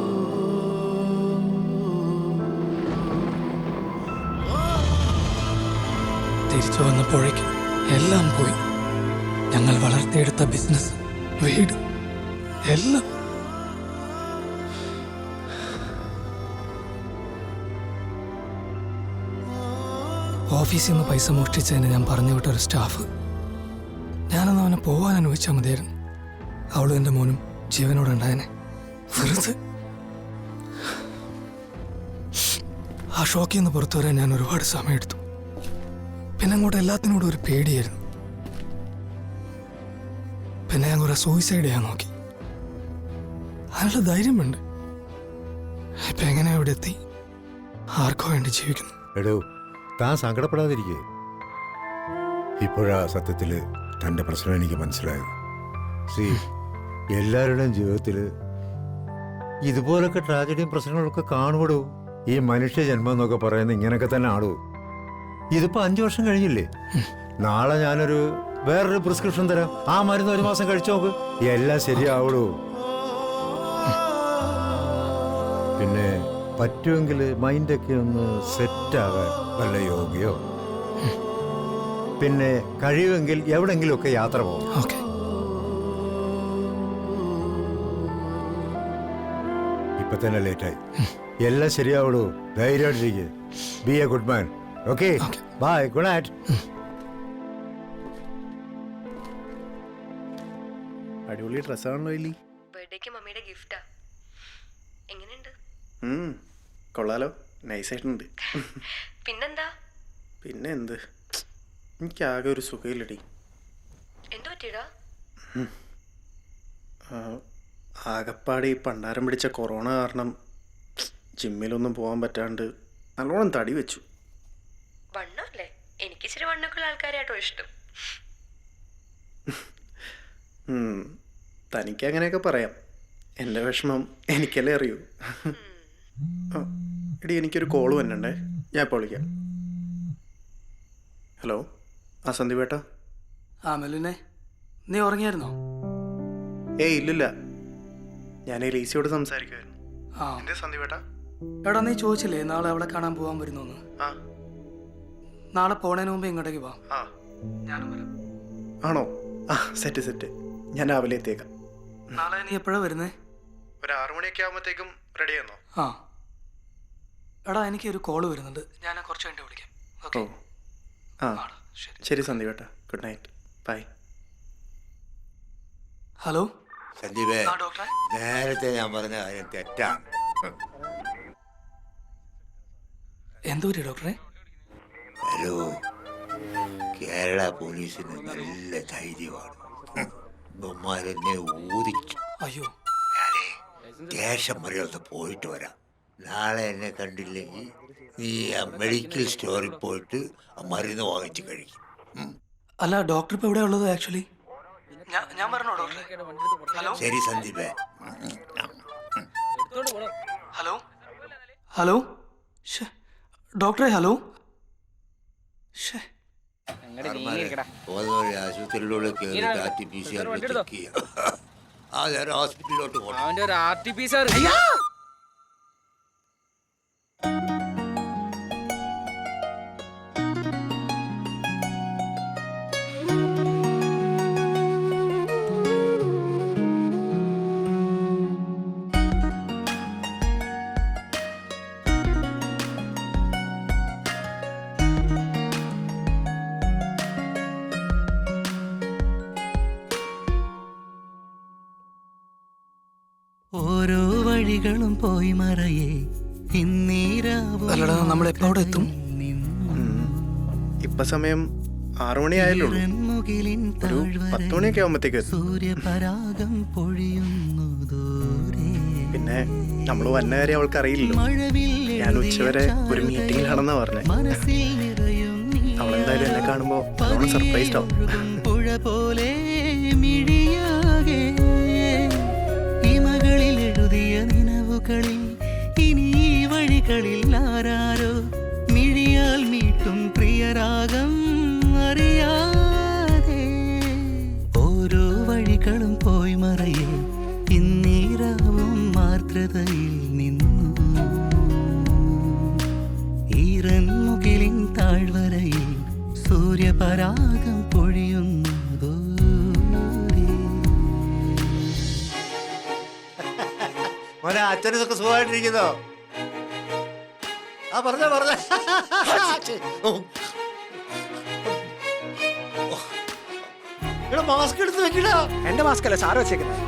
തിരിച്ചു വന്നപ്പോഴേക്കും എല്ലാം പോയി. ഞങ്ങൾ വളർത്തിയെടുത്ത ബിസിനസ്, വീട്, എല്ലാം. ഓഫീസിൽ നിന്ന് പൈസ മോഷ്ടിച്ചതിന് ഞാൻ പറഞ്ഞു വിട്ട ഒരു സ്റ്റാഫ്. ഞാനൊന്ന് അവനെ പോവാൻ അനുഭവിച്ചാൽ മതിയായിരുന്നു. അവളും എൻ്റെ മോനും ജീവനോടെ ഉണ്ടായനെ. വെറുതെ ആ ഷോക്കിൽ നിന്ന് പുറത്തു വരാൻ ഞാൻ ഒരുപാട് സമയമെടുത്തു. പിന്നെ അങ്ങോട്ട് എല്ലാത്തിനോടും ഒരു പേടിയായിരുന്നു. പിന്നെ ഞാൻ കുറെ സൂയിസൈഡ് ചെയ്യാൻ നോക്കി. അതിനുള്ള ധൈര്യം വേണ്ട. ഇപ്പൊ എങ്ങനെയാ ഇവിടെ എത്തി? ആർക്കോ വേണ്ടി ജീവിക്കുന്നു. എടോ, താൻ സങ്കടപ്പെടാതിരിക്കേ. ഇപ്പോഴാ സത്യത്തിൽ തൻ്റെ പ്രശ്നം എനിക്ക് മനസ്സിലായത്. എല്ലാവരുടെയും ജീവിതത്തിൽ ഇതുപോലൊക്കെ ട്രാജഡിയും പ്രശ്നങ്ങളൊക്കെ കാണുപെടൂ. ഈ മനുഷ്യ ജന്മം എന്നൊക്കെ പറയുന്നത് ഇങ്ങനെയൊക്കെ തന്നെ ആടൂ. ഇതിപ്പോൾ 5 വർഷം കഴിഞ്ഞില്ലേ? നാളെ ഞാനൊരു വേറൊരു പ്രിസ്ക്രിപ്ഷൻ തരാം. ആ മരുന്ന് 1 മാസം കഴിച്ചു നോക്ക്, എല്ലാം ശരിയാവൂ. പിന്നെ പറ്റുമെങ്കിൽ മൈൻഡൊക്കെ ഒന്ന് സെറ്റാകാൻ വല്ല യോഗയോ, പിന്നെ കഴിയുമെങ്കിൽ എവിടെങ്കിലുമൊക്കെ യാത്ര പോകും. ഇപ്പൊ തന്നെ ലേറ്റായി. എല്ലാം ശരിയാവൂ. ധൈര്യമായിട്ടിരിക്കുക. Be a good man. Okay, bye, good night. അടിപൊളി ഡ്രസ്സാണല്ലോ ഇല്ലി. ബർത്ത്ഡേക്ക് മമ്മിയുടെ ഗിഫ്റ്റാ. എങ്ങനെയുണ്ട്? കൊള്ളാലോ, നൈസായിട്ടുണ്ട്. പിന്നെന്താ? പിന്നെ എന്ത്, എനിക്കാകെ ഒരു സുഖയില്ലടി. എന്തു പറ്റിയടാ? ആകപ്പാട് ഈ പണ്ടാരം പിടിച്ച കൊറോണ കാരണം ജിമ്മിലൊന്നും പോകാൻ പറ്റാണ്ട് നല്ലോണം തടി വെച്ചു. വണ്ണല്ലേ? എനിക്ക് ഇച്ചിരി വണ്ണൊക്കെയുള്ള ആൾക്കാരായിട്ടോ ഇഷ്ടം. തനിക്ക് അങ്ങനെയൊക്കെ പറയാം. എൻ്റെ വിഷമം എനിക്കല്ലേ അറിയൂ. എടി, എനിക്കൊരു കോള് വന്നണ്ടേ, ഞാൻ ഇപ്പോൾ വിളിക്കാം. ഹലോ, ആ സന്ദീപേട്ടാ. ആ മെല്ലിനെ, നീ ഉറങ്ങിയായിരുന്നോ? ഏയ് ഇല്ലില്ല, ഞാൻ ലീസിയോട് സംസാരിക്കുമായിരുന്നു. എന്തേ സന്ദീപേട്ടാ? എടാ, നീ ചോദിച്ചില്ലേ നാളെ അവളെ കാണാൻ പോകാൻ വരുന്നു? നാളെ പോണതിന് മുമ്പ് ഇങ്ങോട്ടേക്ക് പോവാം. ഞാനും വരാം. ആണോ? ആ സെറ്റ് സെറ്റ്, ഞാൻ രാവിലെ എത്തിയേക്കാം. നാളെ നീ എപ്പോഴാണ് വരുന്നത്? ഒരു 6 മണിയൊക്കെ ആകുമ്പോഴത്തേക്കും റെഡിയാണോ? ആ എടാ, എനിക്ക് ഒരു കോള് വരുന്നുണ്ട്, ഞാൻ കുറച്ച് കഴിഞ്ഞ് വിളിക്കാം. ഓക്കെ. ആ ശരി സന്ദീപ് ഏട്ടാ, ഗുഡ് നൈറ്റ്, ബൈ. ഹലോ സന്ദീപേ, ആ ഡോക്ടറെ. നേരത്തെ ഞാൻ പറഞ്ഞ കാര്യം തെറ്റാണ്. എന്തു പറ്റി ഡോക്ടറെ? ഹലോ, കേരള പോലീസിന് നല്ല ധൈര്യമാണ്. ബൊമ്മാരെന്നെ ഊതിച്ചു. അയ്യോ, ഞാനേ ദേശം വരെ ഒന്ന് പോയിട്ട് വരാം. നാളെ എന്നെ കണ്ടില്ലെങ്കിൽ നീ ആ മെഡിക്കൽ സ്റ്റോറിൽ പോയിട്ട് ആ മരുന്ന് വാങ്ങിച്ച് കഴിക്കും. അല്ല ഡോക്ടർ ഇപ്പോൾ എവിടെയാ ഉള്ളത് ആക്ച്വലി? ഞാൻ പറഞ്ഞോ ഡോക്ടറെ? ഹലോ ശരി സന്ദീപേ. ഹലോ ഹലോ ഡോക്ടറെ, ഹലോ. പോകുന്നവരെ ആശുപത്രിയിലൂടെ കയറി RT-PCR ചെക്ക് ചെയ്യാം. ആ നേരം ഹോസ്പിറ്റലിലോട്ട് പോകണം. ഓരോ വഴികളും പോയി മറയേ അല്ലടാ, നമ്മൾ എപ്പോ അവിടെ എത്തും? ഇപ്പൊ സമയം 6 മണിയായല്ലോ. ഒരു 10 മണിയൊക്കെ ആകുമ്പോഴത്തേക്ക്. സൂര്യപരാഗം പൊഴിയുന്നു ദൂരെ. പിന്നെ നമ്മൾ വന്ന കാര്യം അവൾക്ക് അറിയില്ലല്ലോ. ഞാൻ ഉച്ചവരെ ഒരു മീറ്റിംഗിലാണെന്നാ പറഞ്ഞത്. മനസ്സിൽ നിറയും അവളെന്തായാലും എന്നെ കാണുമ്പോ സർപ്രൈസ്ഡ് ആവും. പുഴ പോലെ മിഴിയാകെ ഇമകളിൽ എഴുതിയ നിലവുകളിൽ ഇനി ഈ വഴികളിൽ ആരാരോ മിഴിയാൽ മീട്ടും പ്രിയരാഗം അറിയാതെ ഓരോ വഴികളും പോയി മറയേ ഇന്നീരാവും ആർദ്രതയിൽ നിന്നു ഈറൻമുകിലിൻ താഴ്വരയിൽ സൂര്യപരാഗം പൊഴിയുന്നു ദൂരെ. മോനെ, അച്ഛനൊക്കെ സുഖമായിട്ടിരിക്കുന്നോ? ആ പറഞ്ഞ മാസ്ക് എടുത്ത് വെക്കണ. എന്റെ മാസ്ക് അല്ല സാറ് വെച്ചേക്കുന്നത്.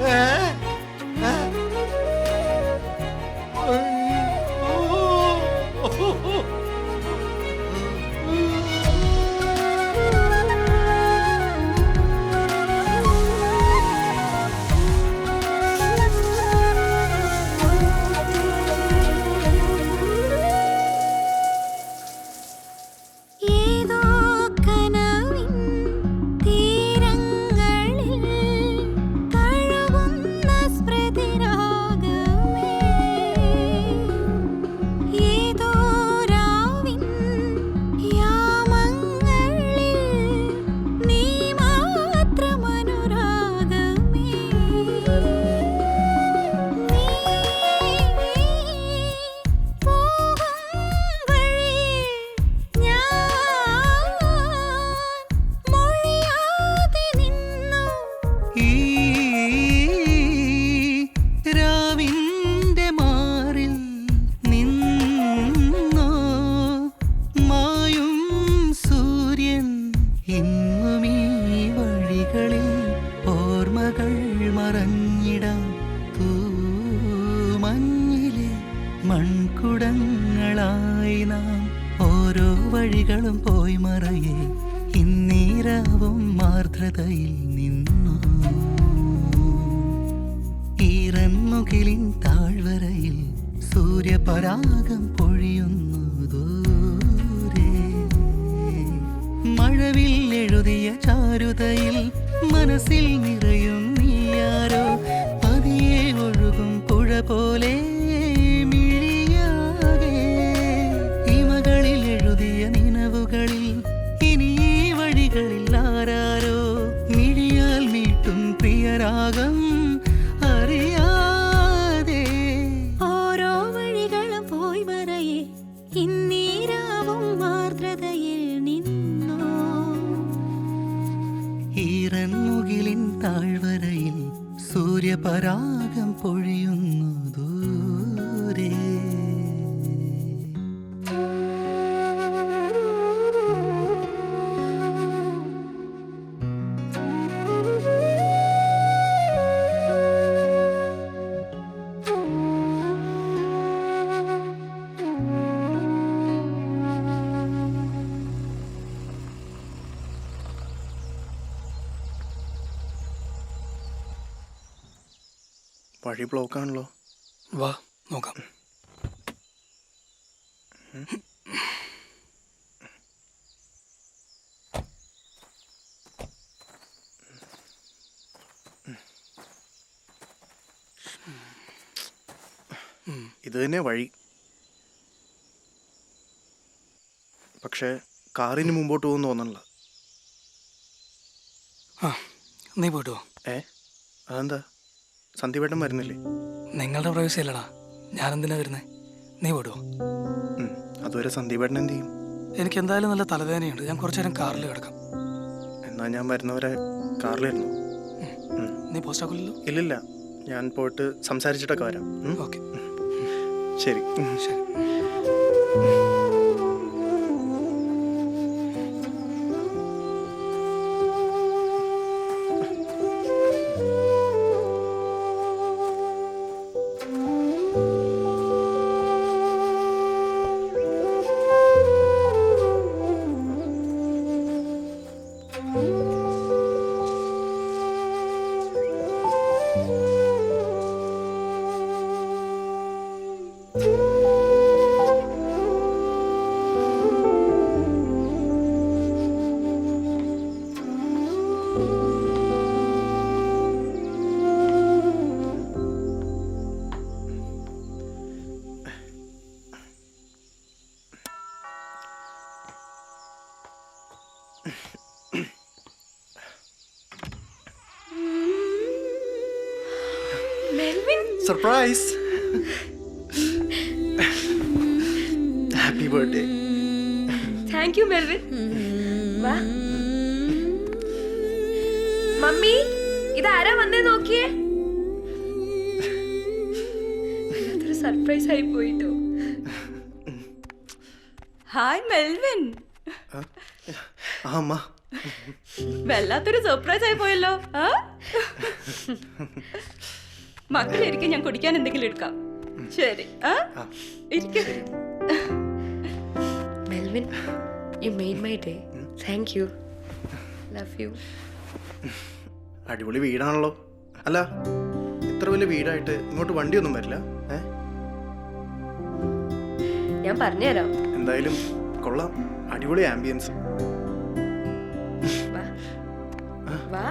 മൺകുടങ്ങളായി നാം ഓരോ വഴികളും പോയി മറയേ ഇന്നീരാവും ആർദ്രതയിൽ നിന്നു ഈറൻമുകിലിൻ താഴ്വരയിൽ സൂര്യപരാഗം പൊഴിയുന്നു ദൂരെ. മഴവിൽ എഴുതിയ ചാരുതയിൽ മനസ്സിൽ നിറയും നീയാരോ പതിയെ ഒഴുകും പുഴ പോലെ മിഴിയാകെ ഇമകളിൽ എഴുതിയ നിലവുകളിൽ ഇനി ഈ വഴികളിൽ ആരാരോ മിഴിയാൽ മീട്ടും പ്രിയരാഗം അറിയാതെ ഓരോ വഴികളും പോയി മറയേ ഇന്നീരാവും ആർദ്രതയിൽ നിന്നോ ഈറൻമുകിൽ താഴ്വരയിൽ സൂര്യപരാഗം പൊഴിയുന്നു ദൂരെ. വഴി ബ്ലോക്കാണല്ലോ. വാ നോക്കാം. ഇത് തന്നെ വഴി. പക്ഷേ കാറിന് മുമ്പോട്ട് പോകുന്നു തോന്നണില്ല. നീ പോയിട്ടോ. അതെന്താ? സന്ധ്യവേട്ടൻ വരുന്നില്ലേ? നിങ്ങളുടെ പ്രവേശില്ലടാ, ഞാനെന്തിനാ വരുന്നേ? നീ പോയിട്ടോ. അതുവരെ സന്ധ്യവേട്ടൻ എന്ത് ചെയ്യും? എനിക്ക് എന്തായാലും നല്ല തലവേദനയുണ്ട്, ഞാൻ കുറച്ചു നേരം കാറിൽ കിടക്കാം. എന്നാ ഞാൻ വരുന്നവരെ കാറിലായിരുന്നു. നീ പോസ്റ്റ് ആക്കില്ലല്ലോ? ഇല്ലില്ല, ഞാൻ പോയിട്ട് സംസാരിച്ചിട്ടൊക്കെ വരാം. ഓക്കെ, ശരി ശരി. Surprise. Happy birthday. Thank you Melvin. വാ മമ്മി, ഇതാരാ വന്നേ നോക്കിയേ. വല്ലാത്തൊരു സർപ്രൈസ് ആയി പോയിട്ടോ. Hi Melvin. അമ്മ, വല്ലാത്തൊരു സർപ്രൈസ് ആയി പോയല്ലോ. മക്കളിരിക്കും, ഞാൻ കുടിക്കാൻ എന്തെങ്കിലും എടുക്കാം. ശരി, Melvin, you made my day. Thank you. Love you. അടിപൊളി വീടാണല്ലോ. അല്ല, ഇത്ര വലിയ വീടായിട്ട് ഇങ്ങോട്ട് വണ്ടിയൊന്നും വരില്ല? ഞാൻ പറഞ്ഞുതരാം. എന്തായാലും കൊള്ളാം, അടിപൊളി ആംബിയൻസ്. വാ.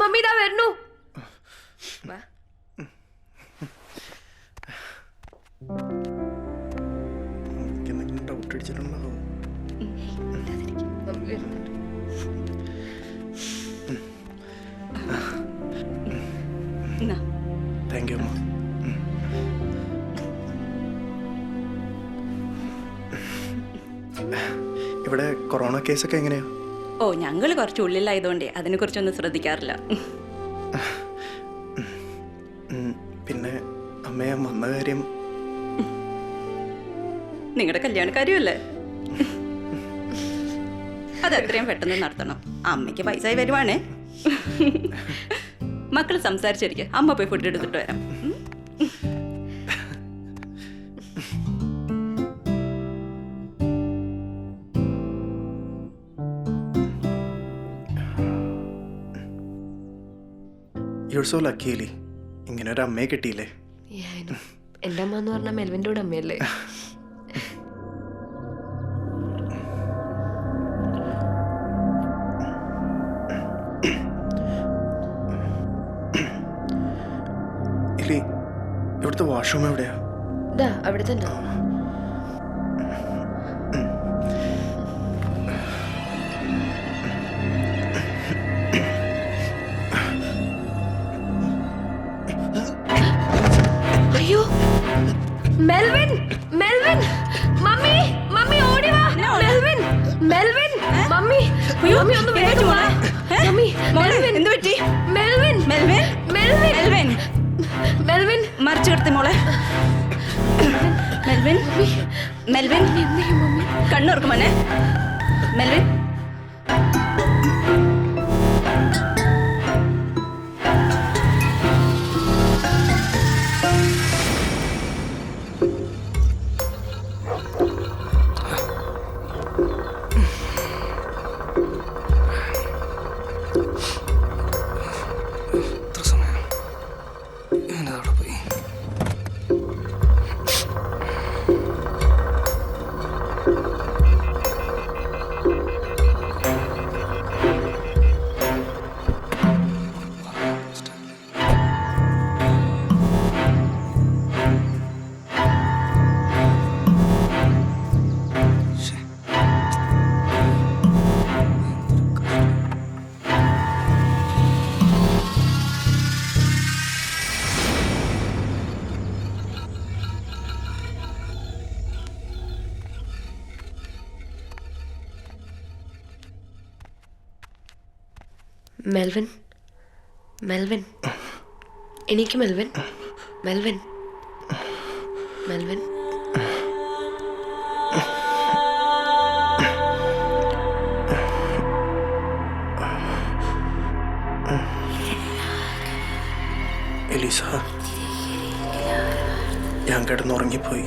മമ്മി ഇതാ വരുന്നു. പിടിച്ചിട്ടുണ്ടാവും. താങ്ക് യു അമ്മ. ഇവിടെ കൊറോണ കേസൊക്കെ എങ്ങനെയാ? ഓ, ഞങ്ങൾ കുറച്ച് ഉള്ളിലായതുകൊണ്ടേ അതിനെക്കുറിച്ചൊന്നും ശ്രദ്ധിക്കാറില്ല. പിന്നെ അമ്മയെ വന്ന കാര്യം? നിങ്ങളുടെ കല്യാണക്കാരിയല്ലേ, അത് എത്രയും പെട്ടെന്ന് നടത്തണം. അമ്മയ്ക്ക് പൈസ വരുവാണേ. മക്കൾ സംസാരിച്ചിരിക്കുക, അമ്മ പോയി ഫുഡ് എടുത്തിട്ട് വരാം. യു ആർ സോ ലക്കി എലി, ഇങ്ങനെ ഒരു അമ്മയെ കിട്ടിയില്ലേ. എൻ്റെ അമ്മ എന്ന് പറഞ്ഞാൽ മെൽവിൻ്റെ കൂടെ അമ്മയല്ലേ. എലി, ഇവിടുത്തെ വാഷ്റൂം എവിടെയാ? അവിടെ തന്നെ. അയ്യോ, മെൽവിൻ, മെൽവിൻ, മമ്മി, മമ്മി ഓടി വാ. മെൽവിൻ, മെൽവിൻ, മമ്മി, മമ്മി ഒന്ന് വേഗം വാ. മമ്മി, മെൽവിൻ, എന്ത് പറ്റി? Melvin, Melvin, Melvin, Melvin, Melvin, മറിച്ചു കിടത്തി മോളെ. മെൽവിൻ, മെൽവിൻ, കണ്ണുറക്കും മോനെ. മെൽവിൻ, മെൽവിൻ, മെൽവിൻ, എനിക്ക് മെൽവിൻ, മെൽവിൻ, മെൽവിൻ. എലീസ, ഞാൻ കിടന്നുറങ്ങിപ്പോയി.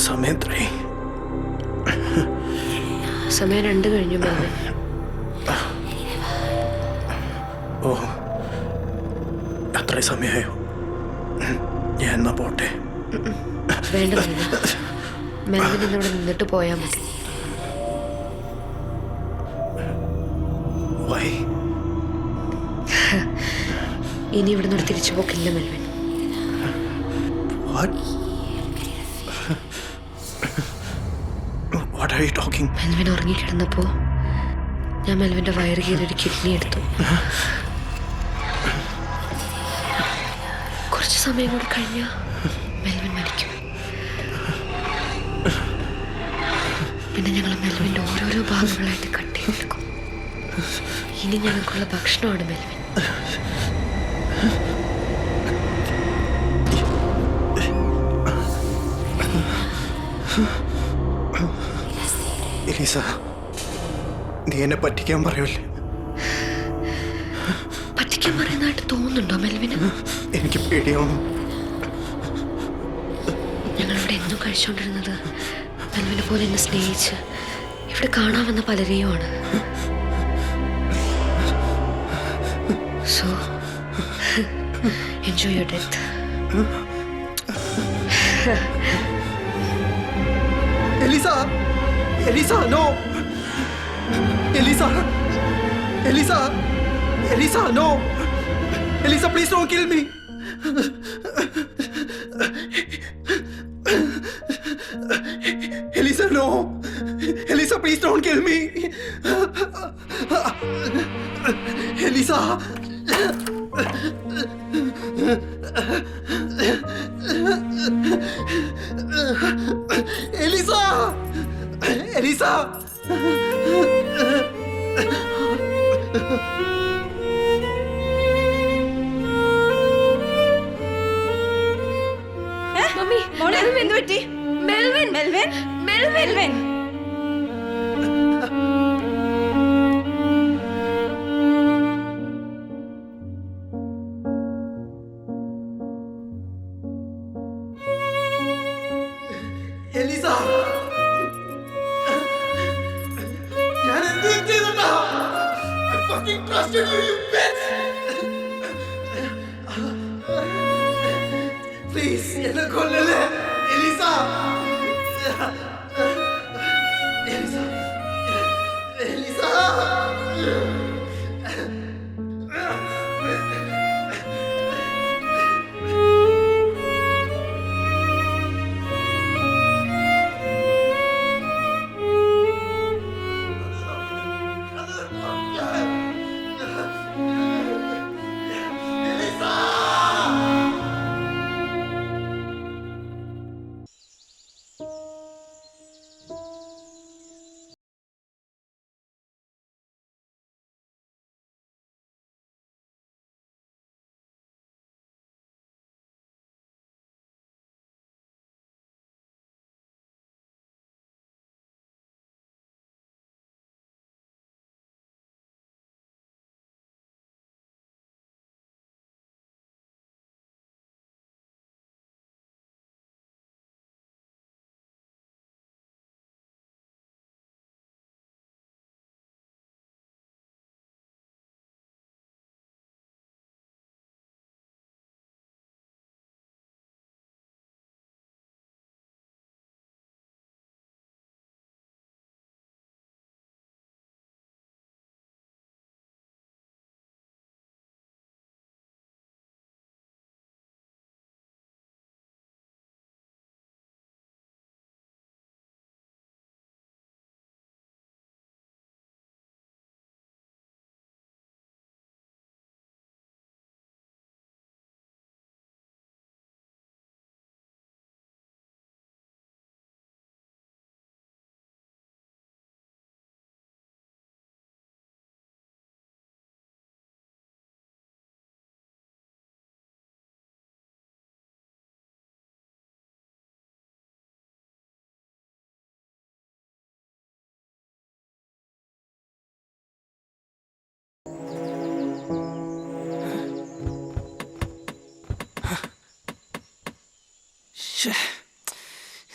സമയം എത്രയായി? സമയം 2 കഴിഞ്ഞു മെൽവിൻ. ഓ, അത്രയും സമയമായോ? ഞാൻ എന്നാ പോട്ടെ. വേണ്ട മെൽവിൻ, മെൽവിൻ ഇന്നിവിടെ നിന്നിട്ട് പോയാൽ മതി. ഇനി ഇവിടെ നിന്ന് തിരിച്ചു പോക്കില്ല മെൽവിൻ. മെൽവിൻ ഉറങ്ങിക്കിടന്നപ്പോ ഞാൻ മെൽവിന്റെ വയറ് കീറി ഒരു കിഡ്നി എടുത്തു. കുറച്ച് സമയം കൂടി കഴിഞ്ഞാൽ മെൽവിൻ മരിക്കും. പിന്നെ ഞങ്ങൾ മെൽവിന്റെ ഓരോരോ ഭാഗങ്ങളായിട്ട് കട്ട് ചെയ്തെടുക്കും. ഇനി ഞങ്ങൾക്കുള്ള ഭക്ഷണമാണ് മെൽവിൻ. എലീസ, നീ എന്നെ പറ്റിക്കാൻ പറയല്ലേ? പറ്റിക്കാൻ പറയുന്നതായിട്ട് തോന്നുന്നുണ്ടോ മെൽവിന്? എനിക്ക് പേടിയാവുന്നു. ഞങ്ങളിവിടെ എന്നും കഴിച്ചുകൊണ്ടിരുന്നത് മെൽവിനെ പോലെ എന്നെ സ്നേഹിച്ച് ഇവിടെ കാണാമെന്ന പലരെയുമാണ്. So enjoy your death. Elisa, Elisa, no. Elisa, Elisa, Elisa, no. Elisa, please don't kill me. Please don't kill me. Elisa. Elisa. Elisa. Mummy, Melvin പറ്റി? Melvin, Melvin, Melvin. എലിസ, ഞാൻ എന്ത് ചെയ്തിട്ടാ? I fucking trusted you, you bitch. Please, എന്നെ കൊല്ലല്ലേ, Elisa. Elisa, Elisa.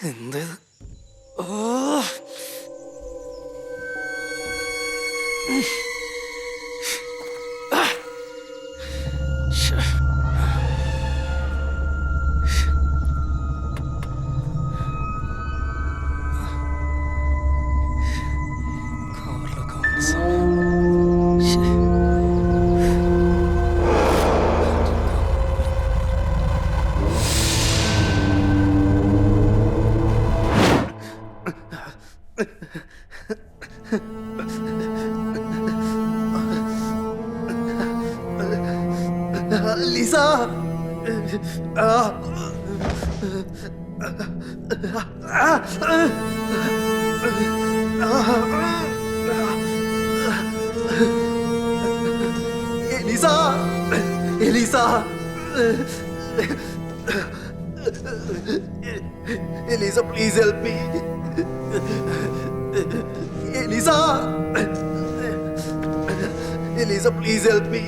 എന്ത്? ഓ, Lisa. Elisa. Elisa. Elisa, please help me. Elisa. Elisa, please help me.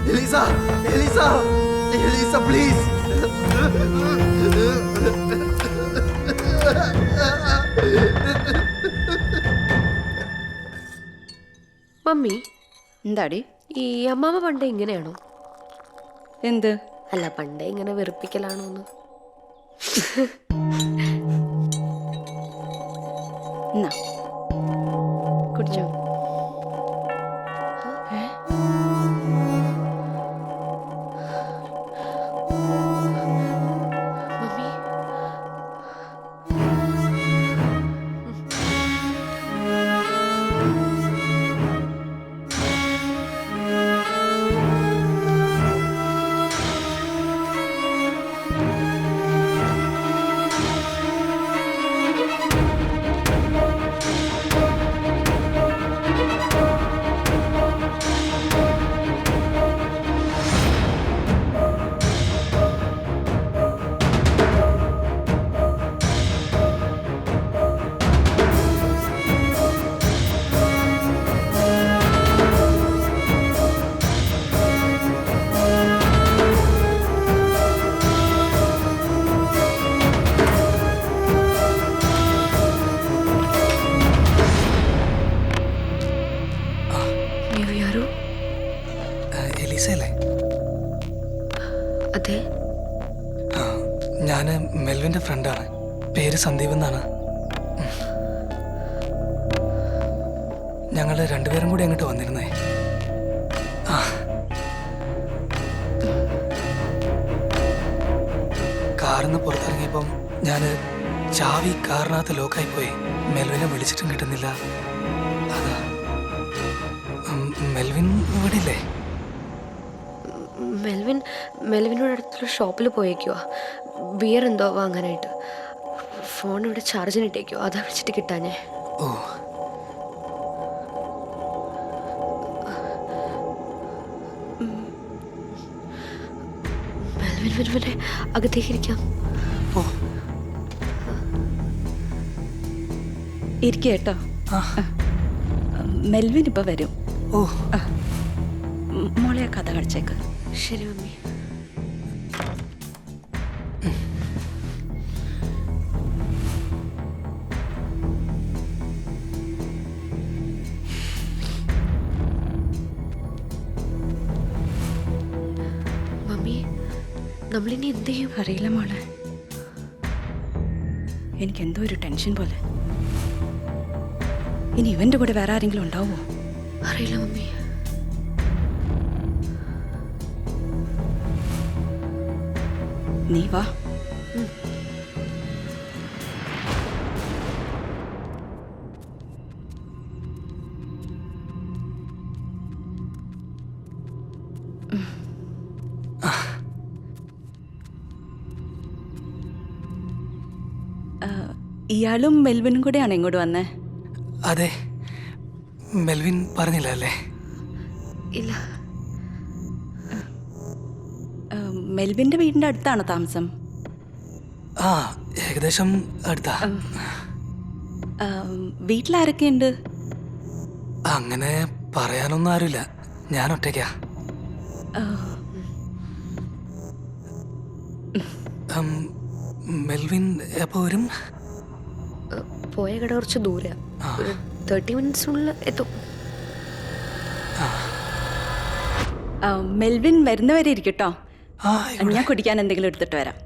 Elisa, Elisa, Elisa, please. Mummy, എന്താടി? ഈ അമ്മാമ്മ പണ്ടേ ഇങ്ങനെയാണോ? എന്ത്? അല്ല, പണ്ടേ ഇങ്ങനെ വെറുപ്പിക്കലാണോ എന്ന്. എന്നാ കുടിച്ചോ. മമ്മി, എലീസയല്ലേ? അതെ. ഞാൻ മെൽവിൻ്റെ ഫ്രണ്ടാണ്. പേര് സന്ദീപ് എന്നാണ്. ഞങ്ങൾ രണ്ടുപേരും കൂടി അങ്ങോട്ട് വന്നിരുന്നേ. ആ, കാറിന്ന് പുറത്തിറങ്ങിയപ്പം ഞാൻ ചാവി കാറിനകത്ത് ലോക്കായി പോയി. മെൽവിനെ വിളിച്ചിട്ടും കിട്ടുന്നില്ല. അതാ. മെൽവിൻ ഇവിടെ ഇല്ലേ? മെൽവിനോട് അടുത്തുള്ള ഷോപ്പിൽ പോയേക്കുവാ. ബിയർ എന്തോ വാങ്ങാനായിട്ട്. ഫോൺ ഇവിടെ ചാർജിനിട്ടേക്കോ, അതാ വിളിച്ചിട്ട് കിട്ടാഞ്ഞേ. ഓ, മെൽവിനെ അകത്തേക്ക് ഇരിക്കാം. ഓ, ഇരിക്കുക കേട്ടോ. മെൽവിൻ ഇപ്പൊ വരും. ഓ, മോളെ കഥ കഴിച്ചേക്ക്. ശരി മമ്മി. മമ്മി, നമ്മളിനി എന്ത് ചെയ്യും? അറിയില്ല മോളെ, എനിക്കെന്തോ ഒരു ടെൻഷൻ പോലെ. ഇനി ഇവന്റെ കൂടെ വേറെ ആരെങ്കിലും ഉണ്ടാവോ? അറിയില്ല മമ്മി. നീ വാ. ഇയാളും മെൽവിനും കൂടെയാണ് ഇങ്ങോട്ട് വന്നേ? അതെ. മെൽവിൻ പറഞ്ഞില്ല അല്ലേ? ഇല്ല. മെൽവിന്റെ വീടിന്റെ അടുത്താണ് താമസം? ആ, ഏകദേശം അടുത്താ. വീട്ടിലാരൊക്കെയുണ്ട്? അങ്ങനെ പറയാനൊന്നും ആരുമില്ല. ഞാൻ ഒറ്റയ്ക്കാ. മെൽവിൻ എപ്പോ വരും? പോയ കട കുറച്ച് ദൂരെ, ഒരു 30 മിനിറ്റ്സിനുള്ളിൽ എത്തും. മെൽവിൻ വരുന്നവരെ ഇരിക്കട്ടോ. ഞാൻ കുടിക്കാൻ എന്തെങ്കിലും എടുത്തിട്ട് വരാം.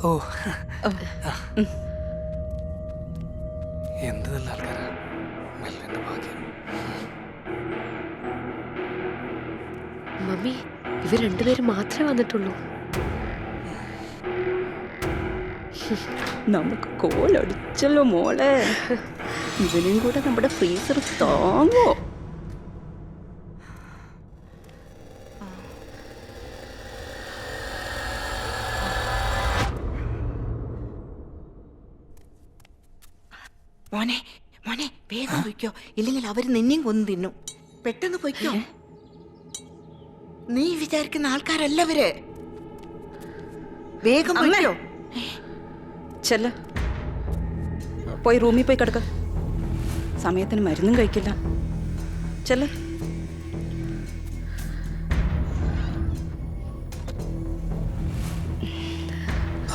ഓ, എന്ത് നല്ല ആൾക്കാരാ. മെൽവിന്റെ ഭാഗ്യം. മമ്മി, ഇവർ രണ്ടുപേരും മാത്രമേ വന്നിട്ടുള്ളൂ. നമുക്ക് കോലടിച്ചല്ലോ മോളെ. ഇവനും കൂടെ നമ്മുടെ ഫ്രീസർ താങ്ങോ? മോനെ മോനെ വേഗം പൊയ്ക്കോ, ഇല്ലെങ്കിൽ അവര് നിന്നെയും കൊന്നു തിന്നും. പെട്ടെന്ന് പൊയ്ക്കോ. നീ വിചാരിക്കുന്ന ആൾക്കാരല്ലവര്. വേഗം പൊയ്ക്കോ. ചെല്ല, പോയി റൂമിൽ പോയി കിടക്ക. സമയത്തിന് മരുന്നും കഴിക്കില്ല. ചെല്ല.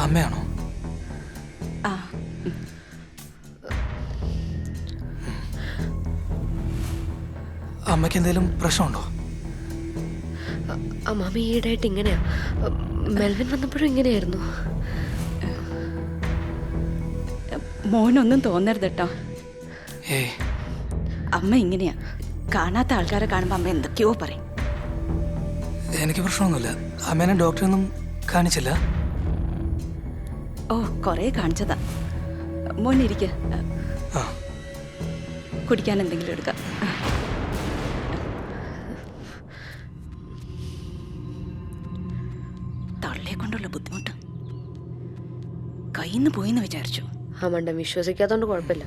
അമ്മയാണോ? ആ, അമ്മയ്ക്ക് എന്തെങ്കിലും പ്രശ്നമുണ്ടോ? മമ്മി ഈയിടെയായിട്ട് ഇങ്ങനെയാ. മെൽവിൻ വന്നപ്പോഴും ഇങ്ങനെയായിരുന്നു. മോനൊന്നും തോന്നരുത് കേട്ടോ. ഏയ്, അമ്മ ഇങ്ങനെയാ. കാണാത്ത ആൾക്കാരെ കാണുമ്പോൾ അമ്മ എന്തൊക്കെയോ പറയും. എനിക്ക് പ്രശ്നമൊന്നുമില്ല. അമ്മേനെ ഡോക്ടറൊന്നും കാണിച്ചില്ല? ഓ, കുറേ കാണിച്ചതാ. മോനിരിക്ക, ആ, കുടിക്കാൻ എന്തെങ്കിലും എടുക്കാം. തള്ളിയെ കൊണ്ടുള്ള ബുദ്ധിമുട്ട് കയ്യിന്ന് പോയിന്ന് വിചാരിച്ചു. ആ മണ്ടൻ വിശ്വസിക്കാത്തോണ്ട് കുഴപ്പമില്ല.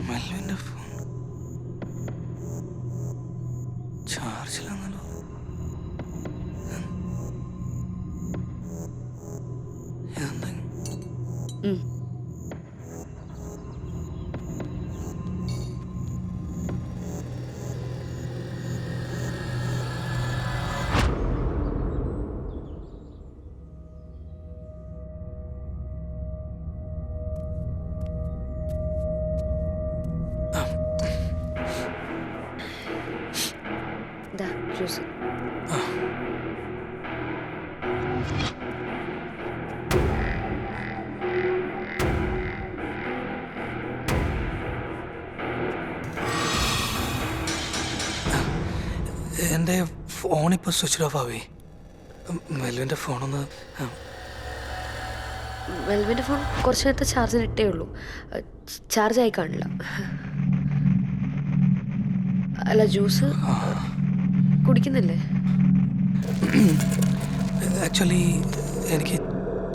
മെൽവിൻ്റെ ഫോൺ ചാർജിലാണല്ലോ. ജ്യൂസ്. എൻ്റെ ഫോണിപ്പോൾ സ്വിച്ച് ഓഫ് ആവേ. മെൽവിൻ്റെ ഫോണൊന്ന് മെൽവിൻ്റെ ഫോൺ കുറച്ച് നേരത്തെ ചാർജിന് ഇട്ടേ ഉള്ളൂ. ചാർജ് ആയി കാണില്ല. അല്ല, ജ്യൂസ് കുടിക്കുന്നില്ലേ? ആക്ച്വലി എനിക്ക്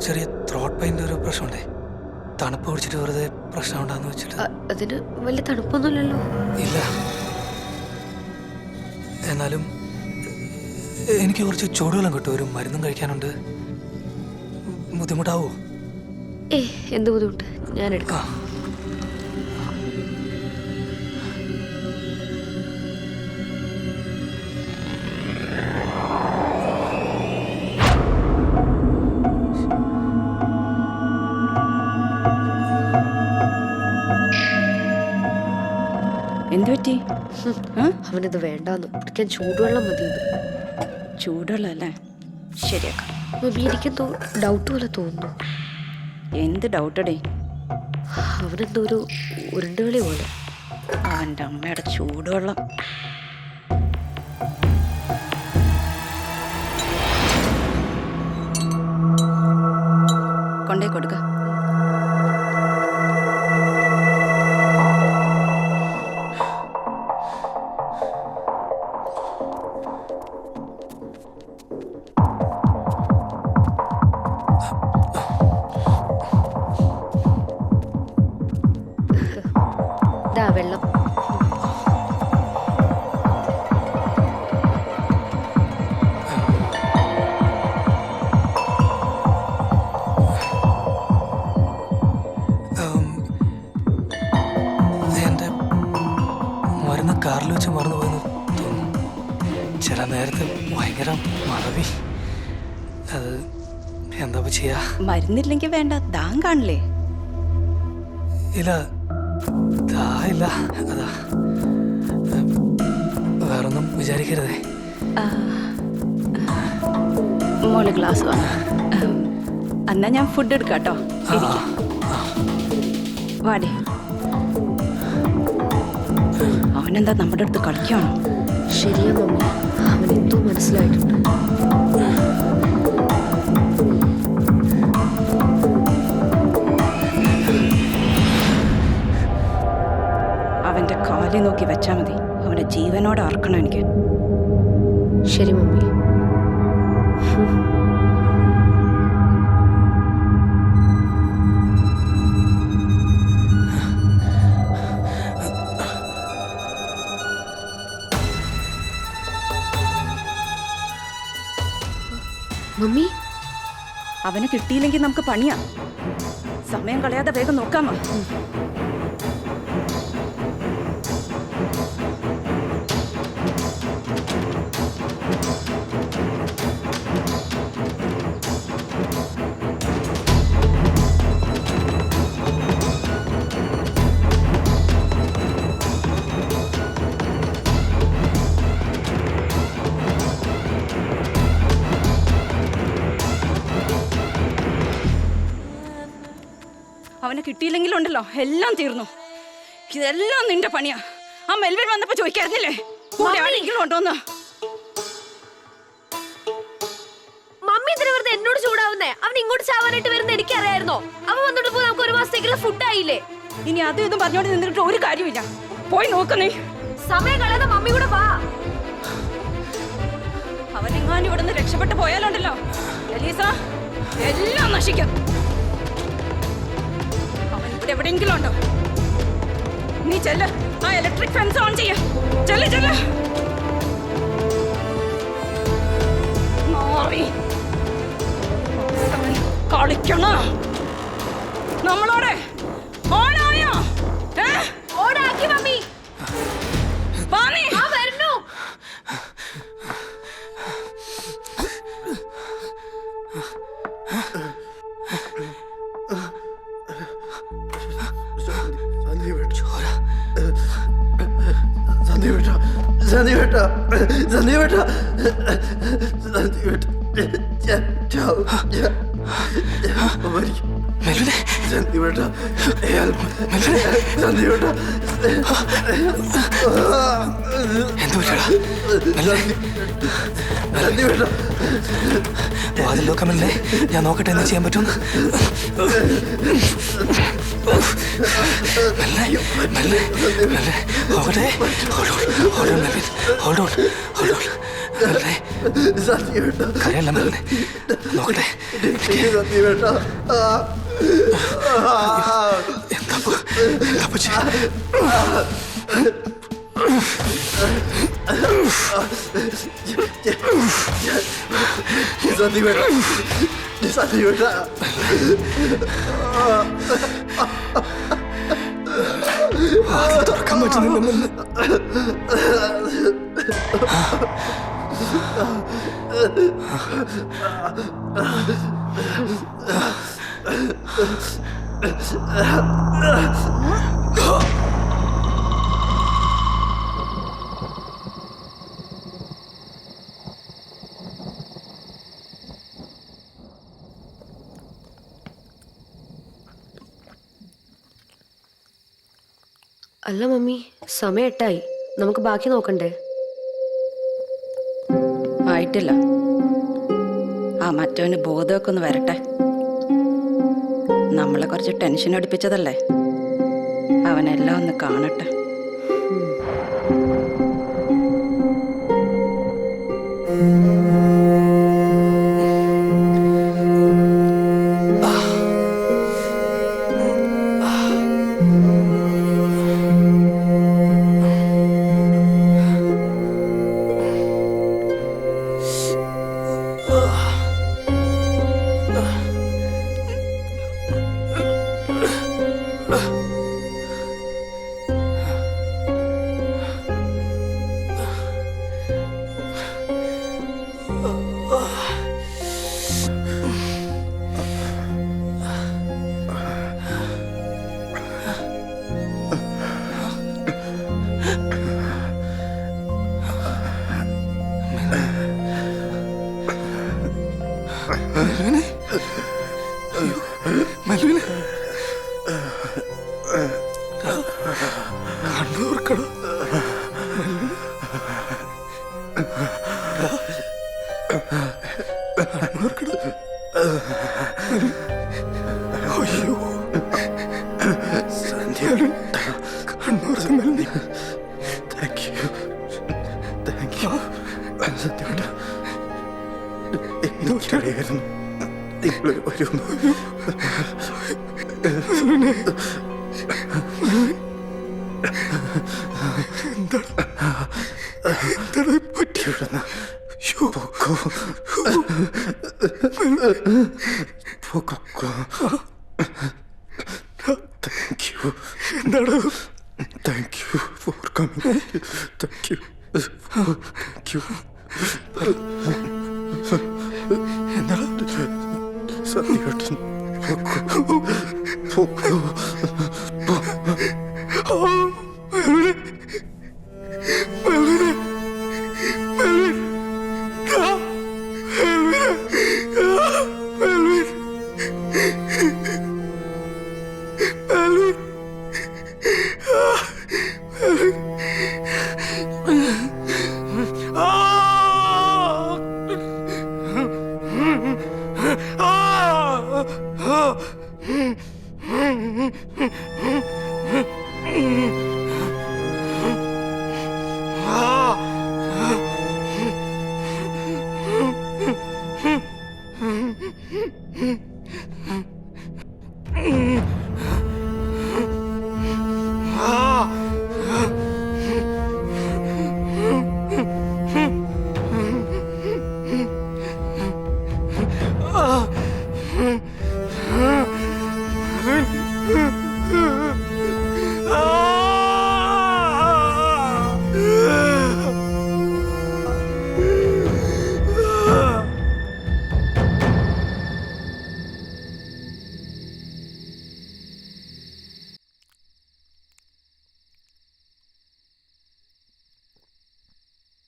ചെറിയ ത്രോട്ട് പെയിൻ്റെ ഒരു പ്രശ്നമുണ്ടേ. തണുപ്പ് കുടിച്ചിട്ട് വെറുതെ പ്രശ്നം ഉണ്ടാന്ന് വെച്ചിട്ട്. അതിന് വലിയ തണുപ്പൊന്നുമില്ലല്ലോ. ഇല്ല, എന്നാലും എനിക്ക് കുറച്ച് ചൂടുവെള്ളം കിട്ടും. ഒരു മരുന്നും കഴിക്കാനുണ്ട്. ബുദ്ധിമുട്ടാവോ? എന്ത് ബുദ്ധിമുട്ട്, ഞാൻ എടുക്കാം. എന്ത് പറ്റി? അവനത് വേണ്ടാന്ന്. കുടിക്കാൻ ചൂടുവെള്ളം മതി. ചൂടുവെള്ളം അല്ലേ? ശരിയാക്കാം. മമ്മി, എനിക്കെന്തോ ഡൗട്ട് പോലെ തോന്നുന്നു. എന്ത് ഡൗട്ടടേ? അവനെന്തോ ഒരു ഉരുണ്ടുകളി പോലെ. അവൻ്റെ അമ്മയുടെ ചൂടുവെള്ളം. കൊണ്ടേ കൊടുക്ക. വെള്ളം. എൻ്റെ മരുന്ന് കാറിൽ വെച്ച് മറന്നുപോയെന്ന് തോന്നുന്നു. ചില നേരത്തെ ഭയങ്കര മറവി. അത് എന്താ ചെയ്യാ? മരുന്നില്ലെങ്കിൽ വേണ്ട, ദാഹം കാണില്ലേ? ഇല്ല, ഇല്ല, അതാ. വേറൊന്നും വിചാരിക്കരുതേ. മോള് ഗ്ലാസ് വാ. എന്നാ ഞാൻ ഫുഡ് എടുക്കാം കേട്ടോ. വാടേ. അവനെന്താ നമ്മുടെ അടുത്ത് കളിക്കുകയാണോ? ശരിയാ മമ്മി, അവൻ എന്തോ മനസ്സിലായിട്ടുണ്ട്. അവൻ്റെ കാലിൽ നോക്കി വെച്ചാൽ മതി. അവനെ ജീവനോടെ അറക്കണം എനിക്ക്. ശരി മമ്മി. മമ്മി, അവനെ കിട്ടിയില്ലെങ്കിൽ നമുക്ക് പണിയാ. സമയം കളയാതെ വേഗം നോക്കാമോ? അവനെ കിട്ടിയില്ലെങ്കിലും ഉണ്ടല്ലോ എല്ലാം തീർന്നു. ഇതെല്ലാം നിന്റെ പണിയാ. ആ മെൽവിൻ വന്നപ്പോ ചോദിക്കായിരുന്നില്ലേ കൂടെ ആരെങ്കിലും ഉണ്ടോന്ന്? മമ്മി ഇതിന് വെറുതെ എന്നോട് ചൂടാവുന്നേ? അവൻ ഇങ്ങോട്ട് ചാവാനായിട്ട് വരുന്ന എനിക്കറിയായിരുന്നോ? അവൻ വന്നിട്ട് പോ, നമുക്ക് 1 മാസത്തേക്കുള്ള ഫുഡ് ആയില്ലേ? ഇനി അതും ഇതും പറഞ്ഞോണ്ട് നിന്നിട്ട് ഒരു കാര്യമില്ല. പോയി നോക്കുന്നേ. സമയം കളയാതെ മമ്മി കൂടെ വാ. അവനെങ്ങാനും ഇവിടെ നിന്ന് രക്ഷപ്പെട്ടു പോയാലുണ്ടല്ലോ എലീസ, എല്ലാം നശിക്കും. അവൻ ഇവിടെ എവിടെയെങ്കിലും ഉണ്ടോ? നീ ചെല്ല്, ആ ഇലക്ട്രിക് ഫെൻസ് ഓൺ ചെയ്യ. ചെല്ല് ചെല്ല്. കളിക്കണ നമ്മളോടെ ഓണായോ? ഓടാക്കി മമ്മി. വരുന്നു. കമലിനെ ഞാൻ നോക്കട്ടെ എന്താ ചെയ്യാൻ പറ്റും. കരയല്ല മെല്ലെ നോക്കട്ടെ. തുറക്കാൻ പറ്റുന്നില്ല. അല്ല മമ്മി, സമയം 8 നമുക്ക് ബാക്കി നോക്കണ്ടേ? ആയിട്ടില്ല. ആ മറ്റവന് ബോധമൊക്കെ ഒന്ന് വരട്ടെ. നമ്മളെ കുറച്ച് ടെൻഷൻ അടിപ്പിച്ചതല്ലേ, അവനെല്ലാം ഒന്ന് കാണട്ടെ.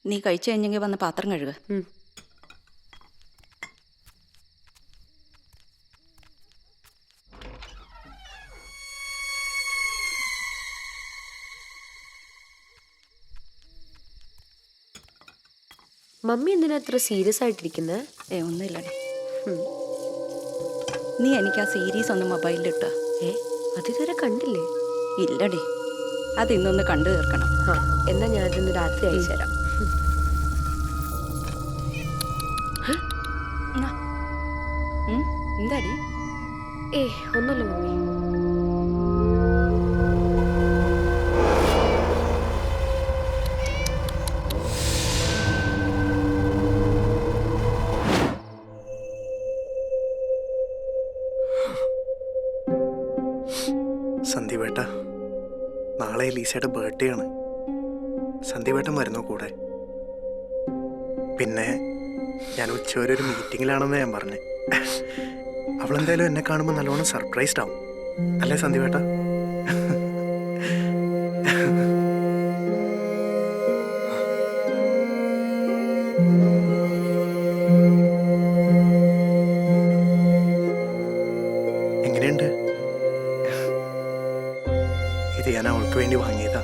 നീ കഴിച്ചു കഴിഞ്ഞെങ്കിൽ വന്ന് പാത്രം കഴുകുക. മമ്മി എന്തിനാ അത്ര സീരിയസ് ആയിട്ടിരിക്കുന്നത്? ഒന്നുമില്ലടി. നീ എനിക്ക് ആ സീരീസ് ഒന്ന് മൊബൈലിലിട്ടോ. അതിതുവരെ കണ്ടില്ലേ? ഇല്ലടി, അത് ഇന്നൊന്ന് കണ്ടു തീർക്കണം. എന്നാ ഞാനതൊന്ന് രാത്രി അയച്ചു തരാം. എന്താടി? ഒന്നുമില്ല മമ്മി. സന്ദീപേട്ട, നാളെ ലീസയുടെ ബർത്ത്ഡേ ആണ്. സന്ദീപേട്ടൻ വരുന്നോ കൂടെ? പിന്നെ ഞാൻ ഉച്ചവരെ ഒരു മീറ്റിങ്ങിലാണെന്ന് ഞാൻ പറഞ്ഞു. അവളെന്തായാലും എന്നെ കാണുമ്പോൾ നല്ലോണം സർപ്രൈസ്ഡ് ആവും, അല്ലേ സന്ദീപേട്ട? എങ്ങനെയുണ്ട്? ഇത് ഞാൻ അവൾക്ക് വേണ്ടി വാങ്ങിയതാ.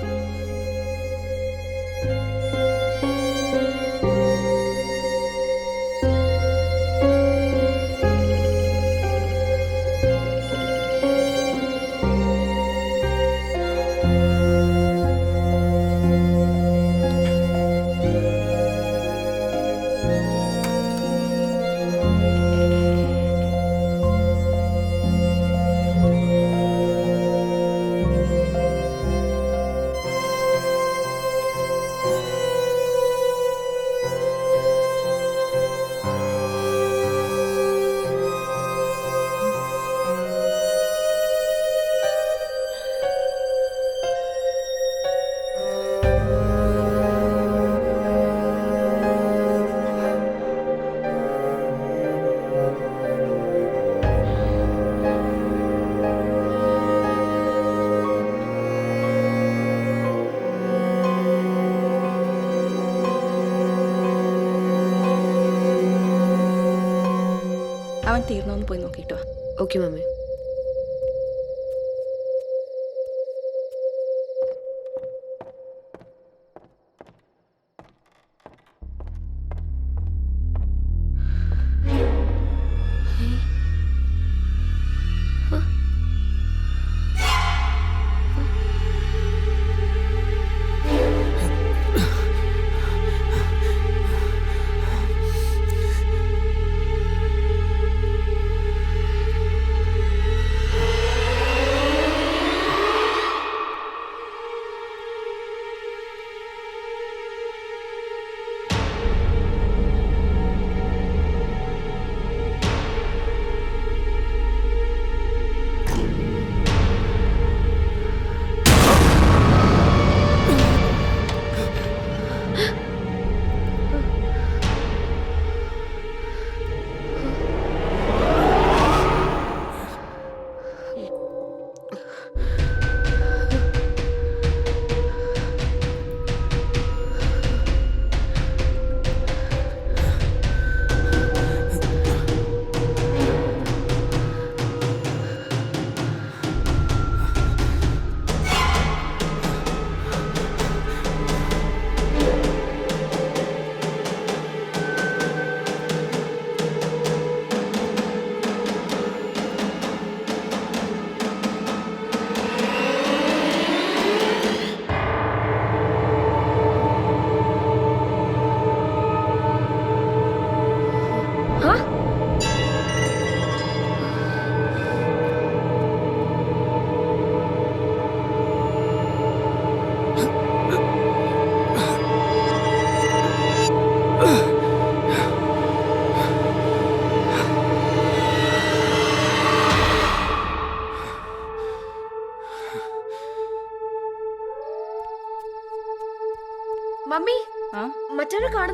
അവൻ തീർന്നോന്ന് പോയി നോക്കിട്ടോ. Okay mummy.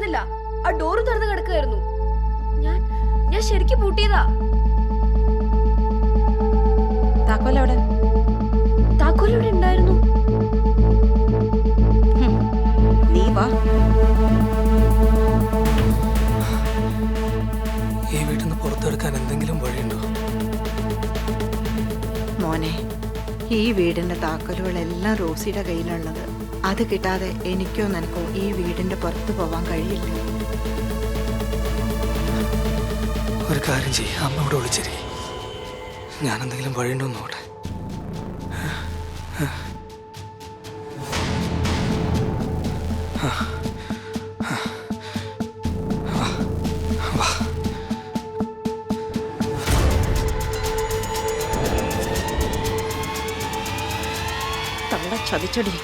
തുറന്നില്ല. ആ ഡോറും തുറന്ന് കിടക്കുകയായിരുന്നു. ഞാൻ ശരിക്കും പൂട്ടിയതാ. താക്കോലവിടെ താക്കോലിവിടെ ഉണ്ടായിരുന്നു. നീ വാ. ഈ വീട്ടിൽ നിന്ന് പുറത്തെടുക്കാൻ എന്തെങ്കിലും വഴിയുണ്ടോ? മോനെ, ഈ വീടിന്റെ താക്കോലുകളെല്ലാം റോസിയുടെ കയ്യിലുള്ളത്. അത് കിട്ടാതെ എനിക്കോ നിനക്കോ ഈ വീടിന്റെ പുറത്ത് പോവാൻ കഴിയില്ല. ഒരു കാര്യം ചെയ്യും, അമ്മയോട് വിളിച്ചിരി. ഞാൻ എന്തെങ്കിലും വഴിയുണ്ടോ നോട്ടെ. തള്ള ചതിച്ചടി.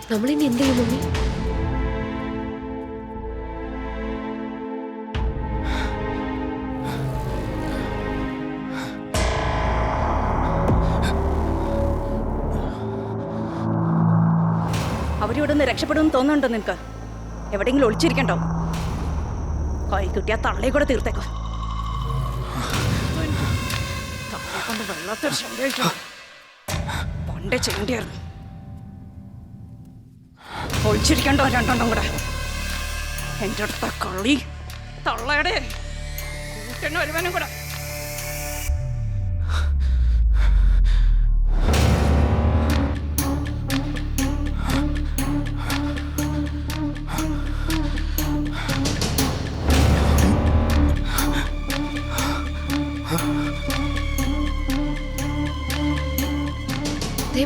നമ്മളിനി എന്ത് ചെയ്യും മമ്മി? അവരിവിടെ നിന്ന് രക്ഷപ്പെടുമെന്ന് തോന്നുന്നുണ്ടോ നിനക്ക്? എവിടെയെങ്കിലും ഒളിച്ചിരിക്കണ്ടോ? കൈ കിട്ടിയ തള്ളയെ കൂടെ തീർത്തേക്കോ. തള്ളയെ കൊണ്ട് വെള്ളത്തിൽ ശരിയായിട്ടോ പണ്ടേ ചെയ്യേണ്ടിയായിരുന്നു. ഒളിച്ചിരിക്കണ്ടോ രണ്ടെണ്ണം കൂടെ? എൻ്റെ അടുത്ത കളി തള്ളയുടെ കൂട്ടിന് ഒരുവനും കൂടെ.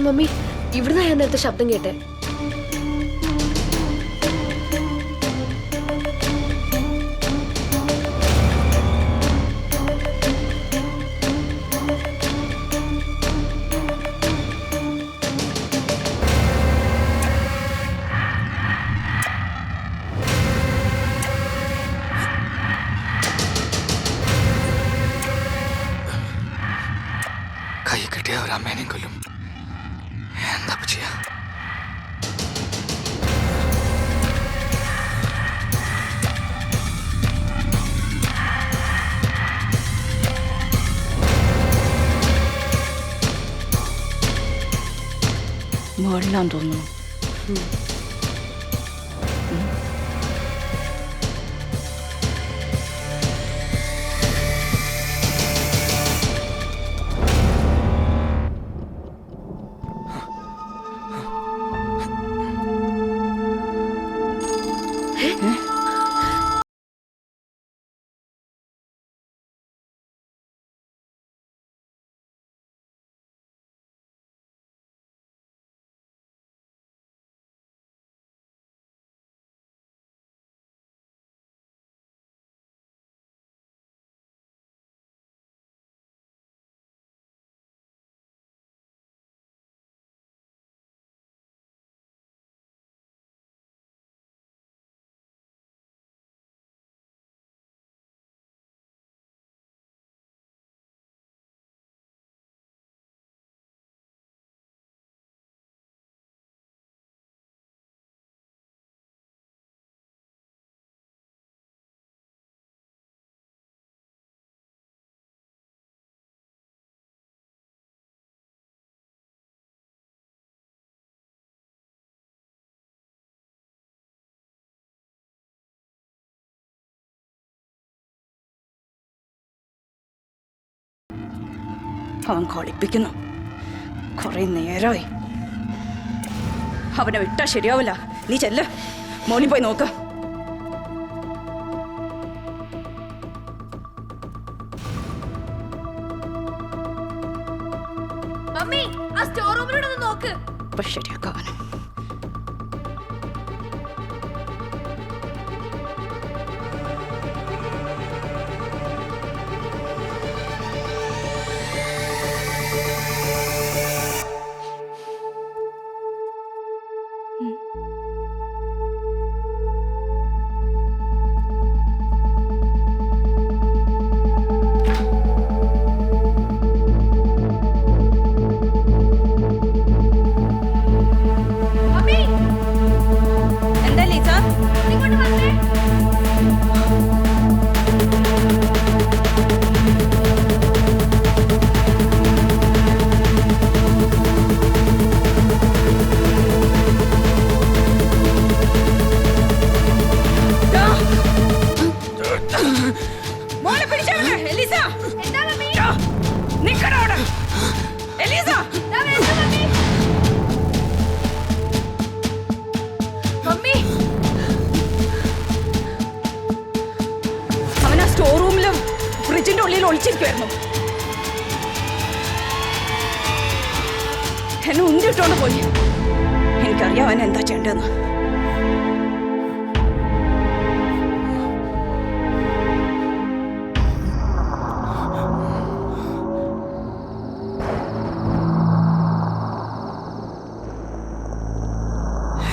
മമ്മി, ഇവിടുന്ന് ഞാൻ നേരത്തെ ശബ്ദം കേട്ടെ. കൈ കിട്ടിയ ഒരു അമ്മേനെയും കൊല്ലും. എന്താ ചെയ്യാ? മുകളിലാന്ന് തോന്നുന്നു. അവൻ കളിപ്പിക്കുന്നു. കുറെ നേരമായി. അവനെ വിട്ടാ ശരിയാവില്ല. നീ ചെല്ല്, മോളിൽ പോയി നോക്ക്. മമ്മി, ആ സ്റ്റോർ റൂമിലൂടെ ഒന്ന് നോക്ക്. ഇപ്പൊ ശരിയാക്കാവൻ. മോളെ പിടിച്ചോളെ എലീസ. എന്താ മമ്മി? നിക്കടാ അവിടെ. എലീസ. ദാ വരുന്നു മമ്മി. മമ്മി അവൻ ആ സ്റ്റോർ റൂമിലും ഫ്രിഡ്ജിന്റെ ഉള്ളിൽ ഒളിച്ചിരിക്കുമായിരുന്നു. എന്നെ ഉന്തിട്ടോണ്ട് പോയി. എനിക്കറിയാം അവൻ എന്താ ചെയ്യേണ്ടതെന്ന്.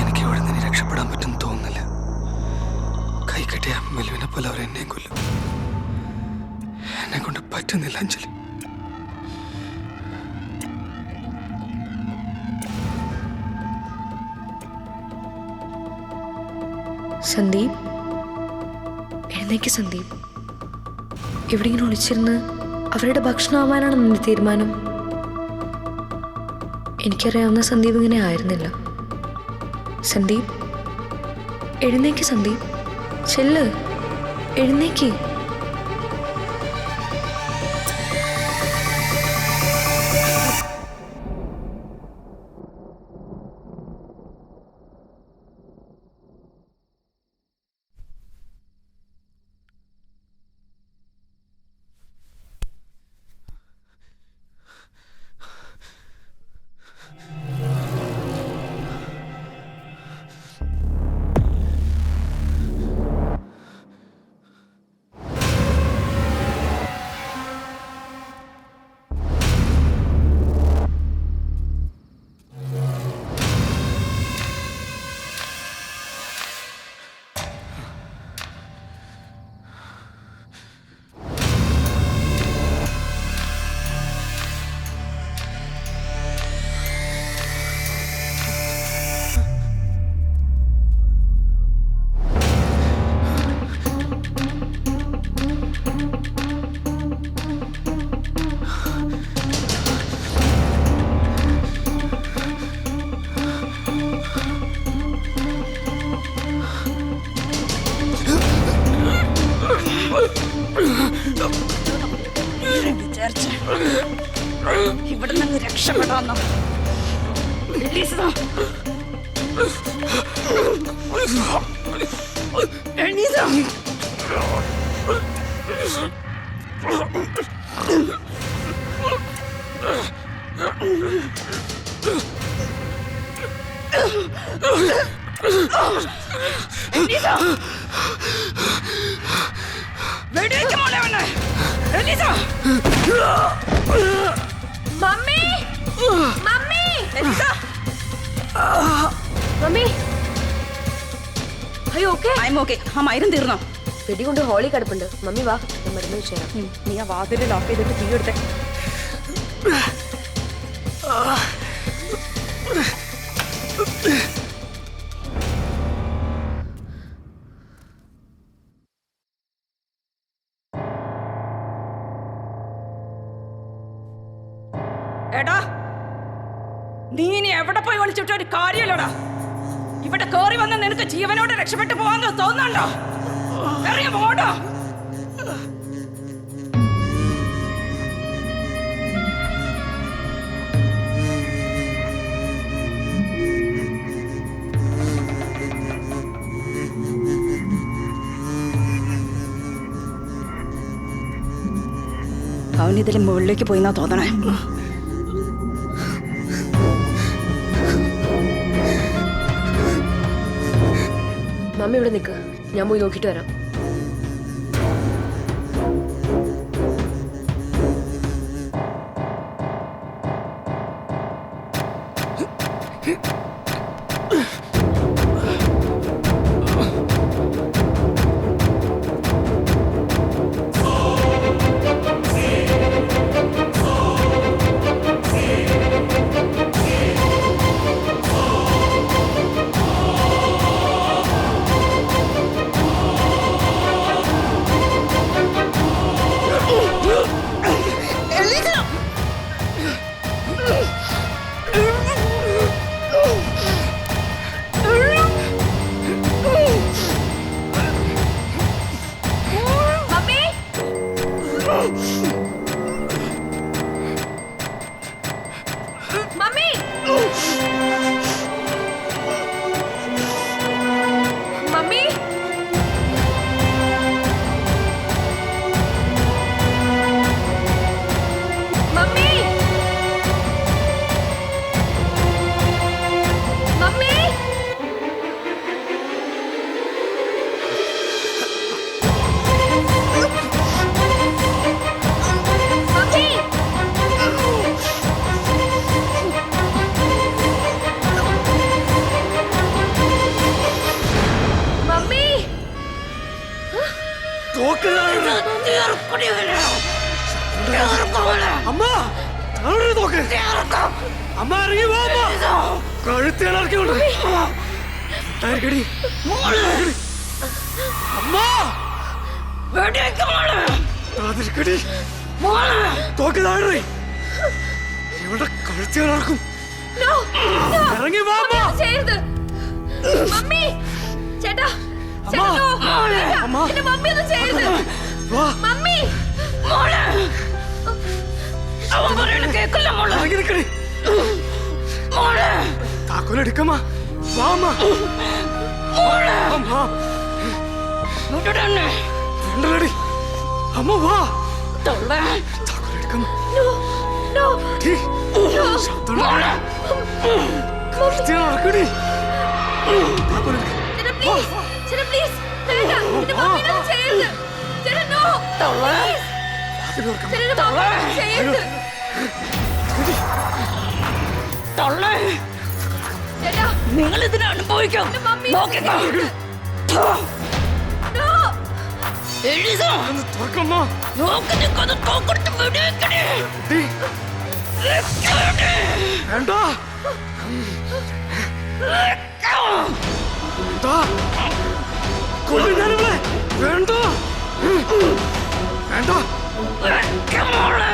എനിക്ക് ഇവിടെ നിന്ന് രക്ഷപ്പെടാൻ പറ്റും തോന്നുന്നില്ല. കൈ കെട്ടിയ മെൽവിനെ പോലെ അവർ എന്നെയും കൊല്ലും. എന്നെ കൊണ്ട് പറ്റുന്നില്ല അഞ്ജലി. സന്ദീപ്, എഴുന്നേക്ക് സന്ദീപ്. ഇവിടെ ഇങ്ങനെ ഒളിച്ചിരുന്ന് അവരുടെ ഭക്ഷണമാവാനാണ് നിന്റെ തീരുമാനം? എനിക്കറിയാവുന്ന സന്ദീപ് ഇങ്ങനെ ആയിരുന്നില്ല. സന്ദീപ്, എഴുന്നേക്ക് സന്ദീപ്. ചെല്ല്, എഴുന്നേക്ക്. ഇവിടെ നിന്ന് രക്ഷപ്പെടാന്നോ? എലീസ. എലീസ. എലീസ. വെടിവെക്ക് മോളെ അവനെ. Elisa. Mummy mummy Elisa. Mummy അയ്യോ ഓക്കെ. I'm okay. ആ മൈരം തീർന്നോ? വെടികൊണ്ട് ഹോളി കിടപ്പുണ്ട്. മമ്മി വാ, ഞാൻ മരുന്ന് വെച്ച് തരാം. നീ ആ വാതിൽ ലോക്ക് ചെയ്തിട്ട് തീ എടുത്തേ. എടാ, നീ ഇനി എവിടെ പോയി ഒളിച്ചിട്ട് ഒരു കാര്യമല്ലടാ. ഇവിടെ കേറി വന്ന് നിനക്ക് ജീവനോട് രക്ഷപ്പെട്ടു പോവാന്ന് തോന്നുന്നുണ്ടോ? ഇറങ്ങി പോടോ. അവനിതിൽ മുകളിലേക്ക് പോയിന്നാ തോന്നണേ. മമ്മി ഇവിടെ നിൽക്ക്, ഞാൻ പോയി നോക്കിയിട്ട് വരാം. Mummy mummy mummy mummy mummy mummy അമ്മ താഴെ നോക്ക്. അമ്മ ഇറങ്ങി വാ അമ്മ. കഴുത്തേൽ ഇറക്കിക്കൊണ്ട് താഴെക്കടി. അമ്മ താഴെക്കടി. തോക്ക് താഴെ ഇവിടെ കഴുത്തേൽ ഇറക്കും. No, no. ഇറങ്ങി വാ അമ്മ. മമ്മി, ചെയ്യരുത്. മമ്മി ചേട്ടാ അമ്മ. അമ്മ. എന്റെ മമ്മി ഒന്നും ചെയ്യരുത്. വാ. മമ്മി അവൻ പറയണ കേക്കില്ല മോളെ. ഇറങ്ങി നിൽക്കടി. താക്കോലെടുക്കമ്മ. വാ അമ്മ. അമ്മ വേണ്ടടി. അമ്മ വാ. താക്കോലെടുക്കമ്മ. No, no. ഡി. ശബ്ദം ഉണ്ടാക്കണ്ട. കഴുത്തേൽ ഇറക്കടി. താക്കോലെടുക്ക. ചേട്ടാ പ്ലീസ് ചേട്ടാ പ്ലീസ് വേണ്ട എന്റെ മമ്മീനെ ഒന്നും ചെയ്യരുത്. ചേട്ടാ നോ പ്ലീസ് ചേട്ടാ എന്റെ മമ്മീനെ ഒന്നും ചെയ്യരുത്. ചേട്ടാ നിങ്ങൾ ഇതിനെ അനുഭവിക്കാം. എന്റെ മമ്മീനെ നോക്കിക്കോ. നോ എഴുതോ ഒന്ന് തുറക്കമ്മ. നോക്കി നിൽക്കാതെ തോക്കെടുത്ത് വെടിവെക്കണേ. ഡി. വേണ്ട. വേണ്ട. കൊല്ലു ഞാനിവിടെ. വേണ്ട. വേണ്ട. മോളെ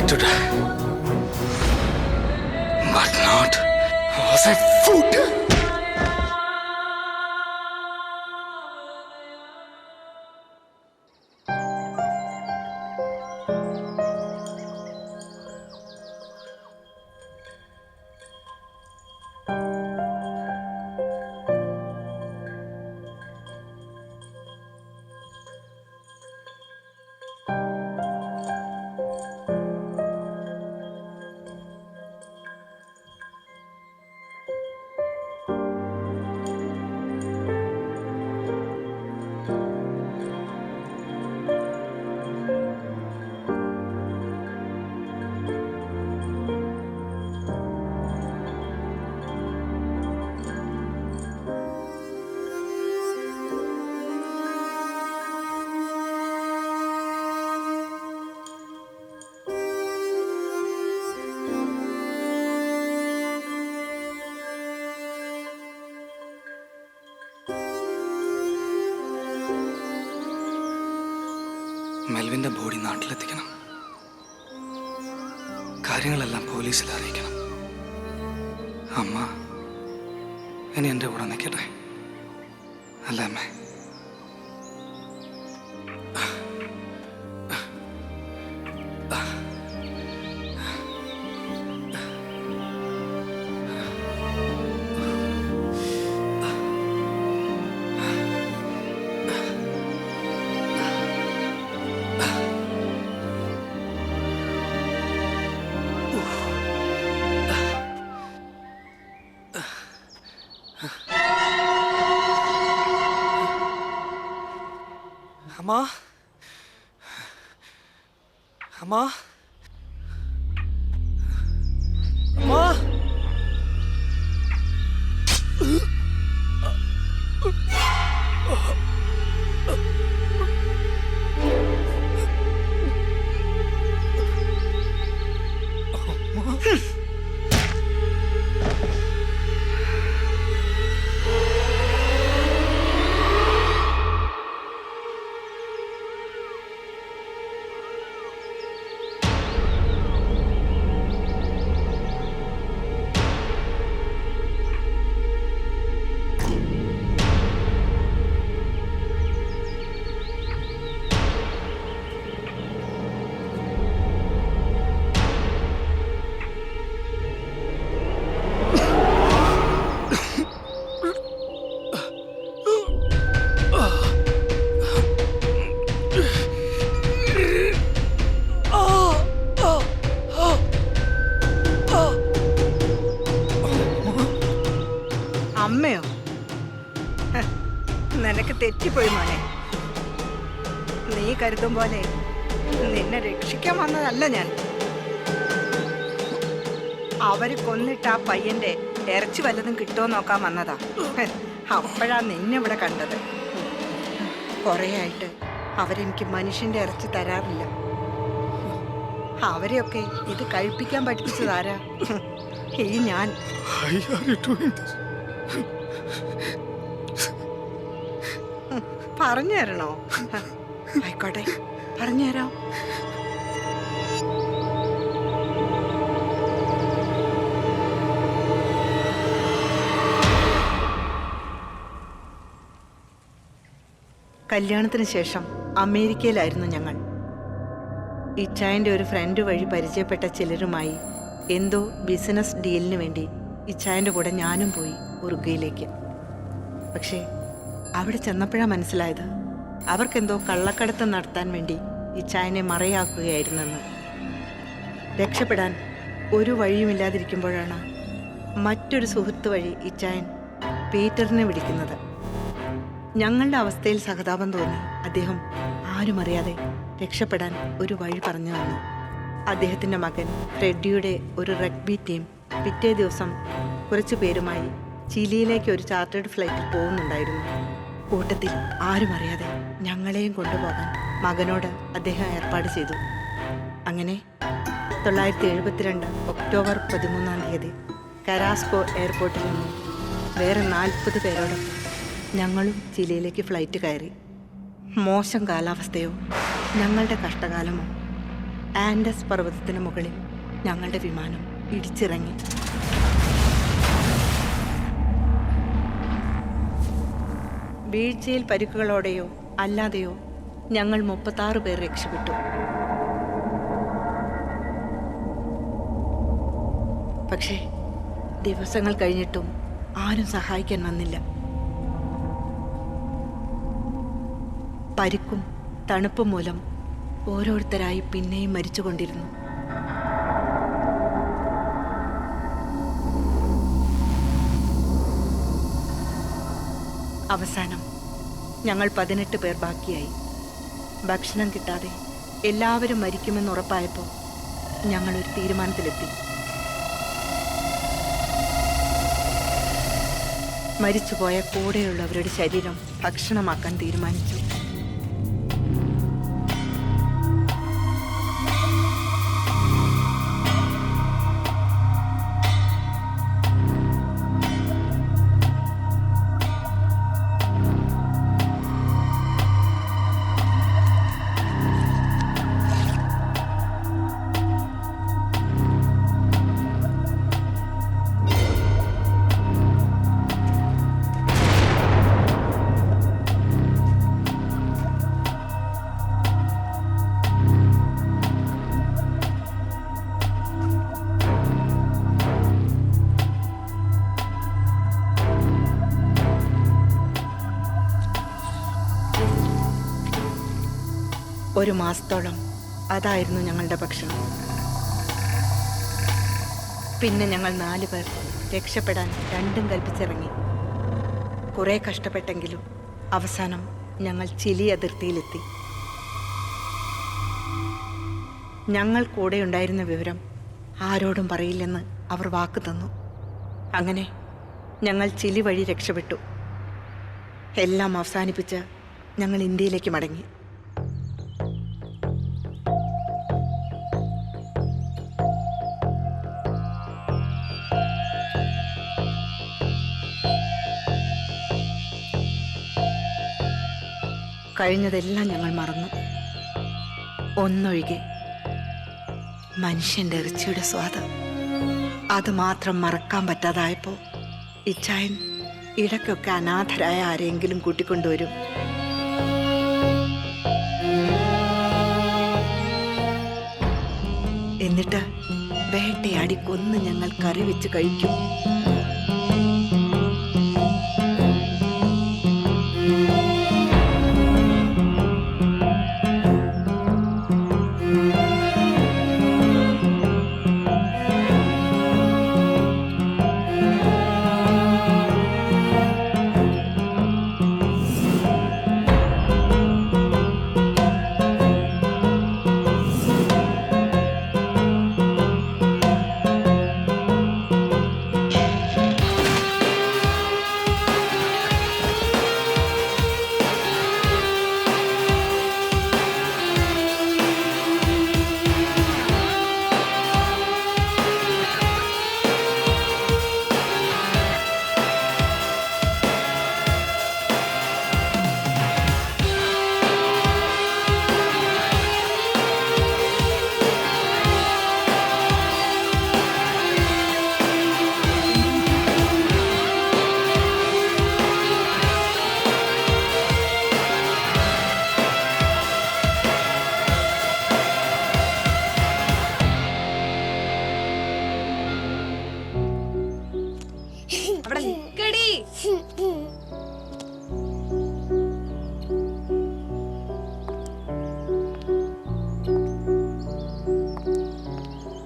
to die, but not as a food. മെൽവിൻ്റെ ബോഡി നാട്ടിലെത്തിക്കണം. കാര്യങ്ങളെല്ലാം പോലീസിൽ അറിയിക്കണം. അമ്മ ഇനി എൻ്റെ കൂടെ നിൽക്കട്ടെ, അല്ലേ അമ്മേ? അമ്മ, അമ്മ, അമ്മ. അമ്മയോ? നിനക്ക് തെറ്റിപ്പോയി മോനെ. നീ കരുതും പോലെ നിന്നെ രക്ഷിക്കാൻ വന്നതല്ല ഞാൻ. അവര് കൊന്നിട്ട് ആ പയ്യന്റെ ഇറച്ചി വല്ലതും കിട്ടുമോ നോക്കാൻ വന്നതാ. അപ്പോഴാ നിന്നെ ഇവിടെ കണ്ടത്. കുറേ ആയിട്ട് അവരെനിക്ക് മനുഷ്യന്റെ ഇറച്ചി തരാറില്ല. അവരെയൊക്കെ ഇത് കഴിപ്പിക്കാൻ പഠിപ്പിച്ചതാരാ? ഈ ഞാൻ. പറഞ്ഞു തരണോ? ആയിക്കോട്ടെ, പറഞ്ഞു തരാം. കല്യാണത്തിന് ശേഷം അമേരിക്കയിലായിരുന്നു ഞങ്ങൾ. ഇച്ചായൻ്റെ ഒരു ഫ്രണ്ട് വഴി പരിചയപ്പെട്ട ചിലരുമായി എന്തോ ബിസിനസ് ഡീലിന് വേണ്ടി ഇച്ചായൻ്റെ കൂടെ ഞാനും പോയി ഉറുഗ്വയിലേക്ക്. പക്ഷേ അവിടെ ചെന്നപ്പോഴാണ് മനസ്സിലായത് അവർക്കെന്തോ കള്ളക്കടത്ത് നടത്താൻ വേണ്ടി ഇച്ചായനെ മറയാക്കുകയായിരുന്നെന്ന്. രക്ഷപ്പെടാൻ ഒരു വഴിയുമില്ലാതിരിക്കുമ്പോഴാണ് മറ്റൊരു സുഹൃത്ത് വഴി ഇച്ചായൻ പീറ്ററിനെ വിളിക്കുന്നത്. ഞങ്ങളുടെ അവസ്ഥയിൽ സഹതാപം തോന്നി അദ്ദേഹം ആരും അറിയാതെ രക്ഷപ്പെടാൻ ഒരു വഴി പറഞ്ഞു തന്നു. അദ്ദേഹത്തിൻ്റെ മകൻ ഫ്രെഡിയുടെ ഒരു റഗ്ബി ടീം പിറ്റേ ദിവസം കുറച്ചു പേരുമായി ചിലിയിലേക്ക് ഒരു ചാർട്ടേഡ് ഫ്ലൈറ്റിൽ പോകുന്നുണ്ടായിരുന്നു. കൂട്ടത്തിൽ ആരും അറിയാതെ ഞങ്ങളെയും കൊണ്ടുപോകാൻ മകനോട് അദ്ദേഹം ഏർപ്പാട് ചെയ്തു. അങ്ങനെ 1972 ഒക്ടോബർ 13 കരാസ്കോ എയർപോർട്ടിൽ നിന്നും വേറെ 40 പേരോട് ഞങ്ങളും ചിലിയിലേക്ക് ഫ്ലൈറ്റ് കയറി. മോശം കാലാവസ്ഥയോ ഞങ്ങളുടെ കഷ്ടകാലമോ ആൻഡസ് പർവ്വതത്തിന് മുകളിൽ ഞങ്ങളുടെ വിമാനം ഇടിച്ചിറങ്ങി. വീഴ്ചയിൽ പരിക്കുകളോടെയോ അല്ലാതെയോ ഞങ്ങൾ 36 പേർ രക്ഷപ്പെട്ടു. പക്ഷേ ദിവസങ്ങൾ കഴിഞ്ഞിട്ടും ആരും സഹായിക്കാൻ വന്നില്ല. പരിക്കും തണുപ്പും മൂലം ഓരോരുത്തരായി പിന്നെയും മരിച്ചുകൊണ്ടിരുന്നു. അവസാനം ഞങ്ങൾ 18 പേർ ബാക്കിയായി. ഭക്ഷണം കിട്ടാതെ എല്ലാവരും മരിക്കുമെന്ന് ഉറപ്പായപ്പോൾ ഞങ്ങളൊരു തീരുമാനത്തിലെത്തി. മരിച്ചുപോയ കൂടെയുള്ളവരുടെ ശരീരം ഭക്ഷണമാക്കാൻ തീരുമാനിച്ചു. 1 മാസത്തോളം അതായിരുന്നു ഞങ്ങളുടെ ഭക്ഷണം. പിന്നെ ഞങ്ങൾ 4 പേർ രക്ഷപ്പെടാൻ രണ്ടും കൽപ്പിച്ചിറങ്ങി. കുറേ കഷ്ടപ്പെട്ടെങ്കിലും അവസാനം ഞങ്ങൾ ചിലി അതിർത്തിയിലെത്തി. ഞങ്ങൾ കൂടെ ഉണ്ടായിരുന്ന വിവരം ആരോടും പറയില്ലെന്ന് അവർ വാക്ക് തന്നു. അങ്ങനെ ഞങ്ങൾ ചിലി വഴി രക്ഷപ്പെട്ടു. എല്ലാം അവസാനിപ്പിച്ച് ഞങ്ങൾ ഇന്ത്യയിലേക്ക് മടങ്ങി. കഴിഞ്ഞതെല്ലാം ഞങ്ങൾ മറന്നു. ഒന്നൊഴികെ മനുഷ്യന്റെ ഇറച്ചിയുടെ സ്വാദ്. അത് മാത്രം മറക്കാൻ പറ്റാതായപ്പോൾ ഇച്ചായൻ ഇടയ്ക്കൊക്കെ അനാഥരായ ആരെങ്കിലും കൂട്ടിക്കൊണ്ടുവരും. എന്നിട്ട് വേട്ടയാടി കൊന്ന് ഞങ്ങൾ കറി വെച്ച് കഴിക്കും.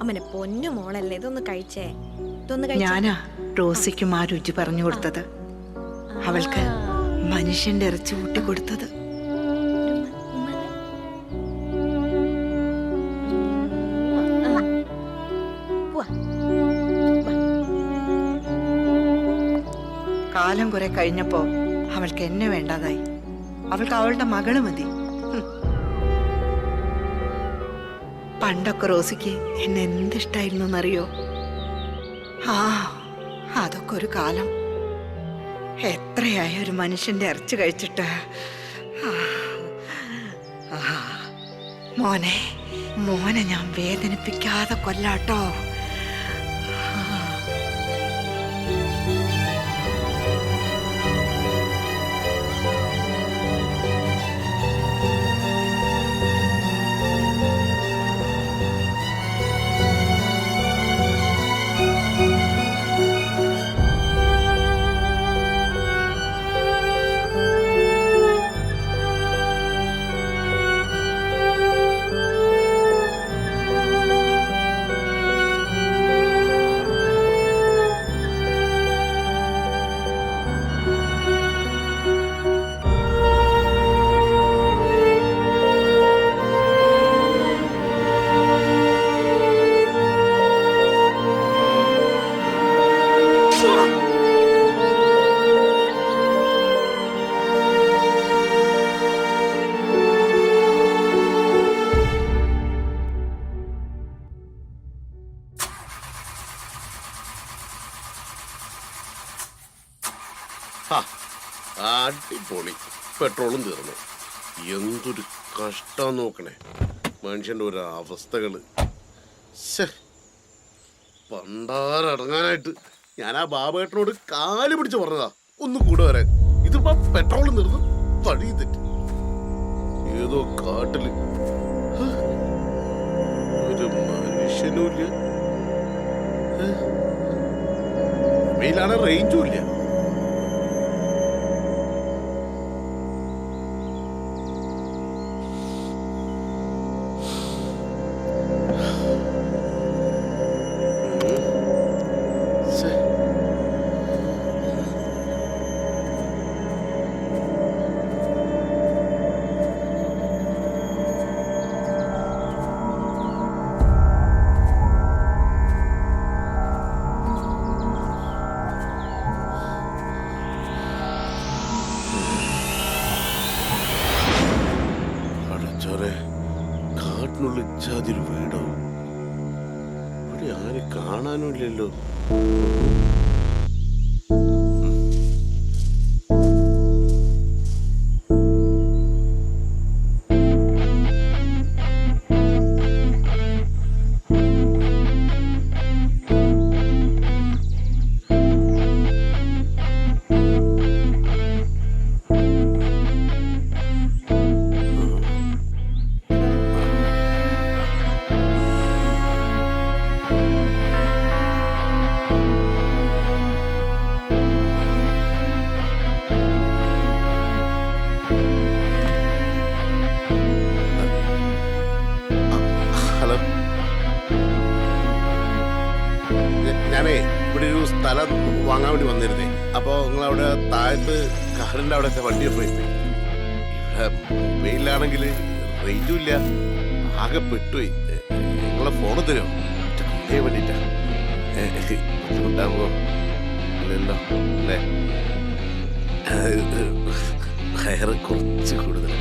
അമ്മനെ പൊന്നു മോളല്ലേ, ഇതൊന്ന് കഴിച്ചേ. ഞാനാ റോസിക്കും ആ രുചി പറഞ്ഞു കൊടുത്തത്. അവൾക്ക് മനുഷ്യന്റെ ഇറച്ചി കൂട്ടി കൊടുത്തത്. കാലം കുറെ കഴിഞ്ഞപ്പോ അവൾക്ക് എന്നെ വേണ്ടാതായി. അവൾക്ക് അവളുടെ മകള് മതി. പണ്ടൊക്കെ റോസിക്ക് എന്നെ എന്തിഷ്ടായിരുന്നു എന്നറിയോ? അതൊക്കെ ഒരു കാലം. എത്രയായ ഒരു മനുഷ്യന്റെ ഇറച്ചി കഴിച്ചിട്ട്. മോനെ മോനെ ഞാൻ വേദനിപ്പിക്കാതെ കൊല്ലാട്ടോ. അടിപൊളി. പെട്രോളും തീർന്നു. എന്തൊരു കഷ്ടം നോക്കണേ മനുഷ്യന്റെ ഒരു അവസ്ഥകള്. പണ്ടാരടങ്ങാനായിട്ട് ഞാൻ ആ ബാബേട്ടനോട് കാല് പിടിച്ച് പറഞ്ഞതാ ഒന്നും കൂടെ വരാൻ. ഇതിപ്പോ പെട്രോളും തീർന്നു, വഴി തെറ്റി. ഏതോ കാട്ടില് ഒരു മനുഷ്യനുമില്ല, മൊബൈലാണ് റേഞ്ചും ഇല്ല. റോഡിനുള്ള ഇച്ചാതിരി വീടോ? ഇവിടെ ആരും കാണാനും ഇല്ലല്ലോ. ഞാനേ ഇവിടെ ഒരു സ്ഥലം വാങ്ങാൻ വേണ്ടി വന്നിരുന്നേ. അപ്പോ നിങ്ങളവിടെ താഴത്ത് കാറിന്റെ അവിടെ വണ്ടിയെ പോയിട്ട് ഇവിടെ മൊബൈലിലാണെങ്കിൽ റേറ്റും ഇല്ല, ആകെ പെട്ടുപോയി. നിങ്ങളെ ഫോണ് തരുമോ? കൊണ്ടേ വേണ്ടിട്ടാ. ബുദ്ധിമുട്ടാകുമ്പോ ഇല്ലല്ലോ അല്ലേ? വയറ് കുറച്ച് കൂടുതൽ.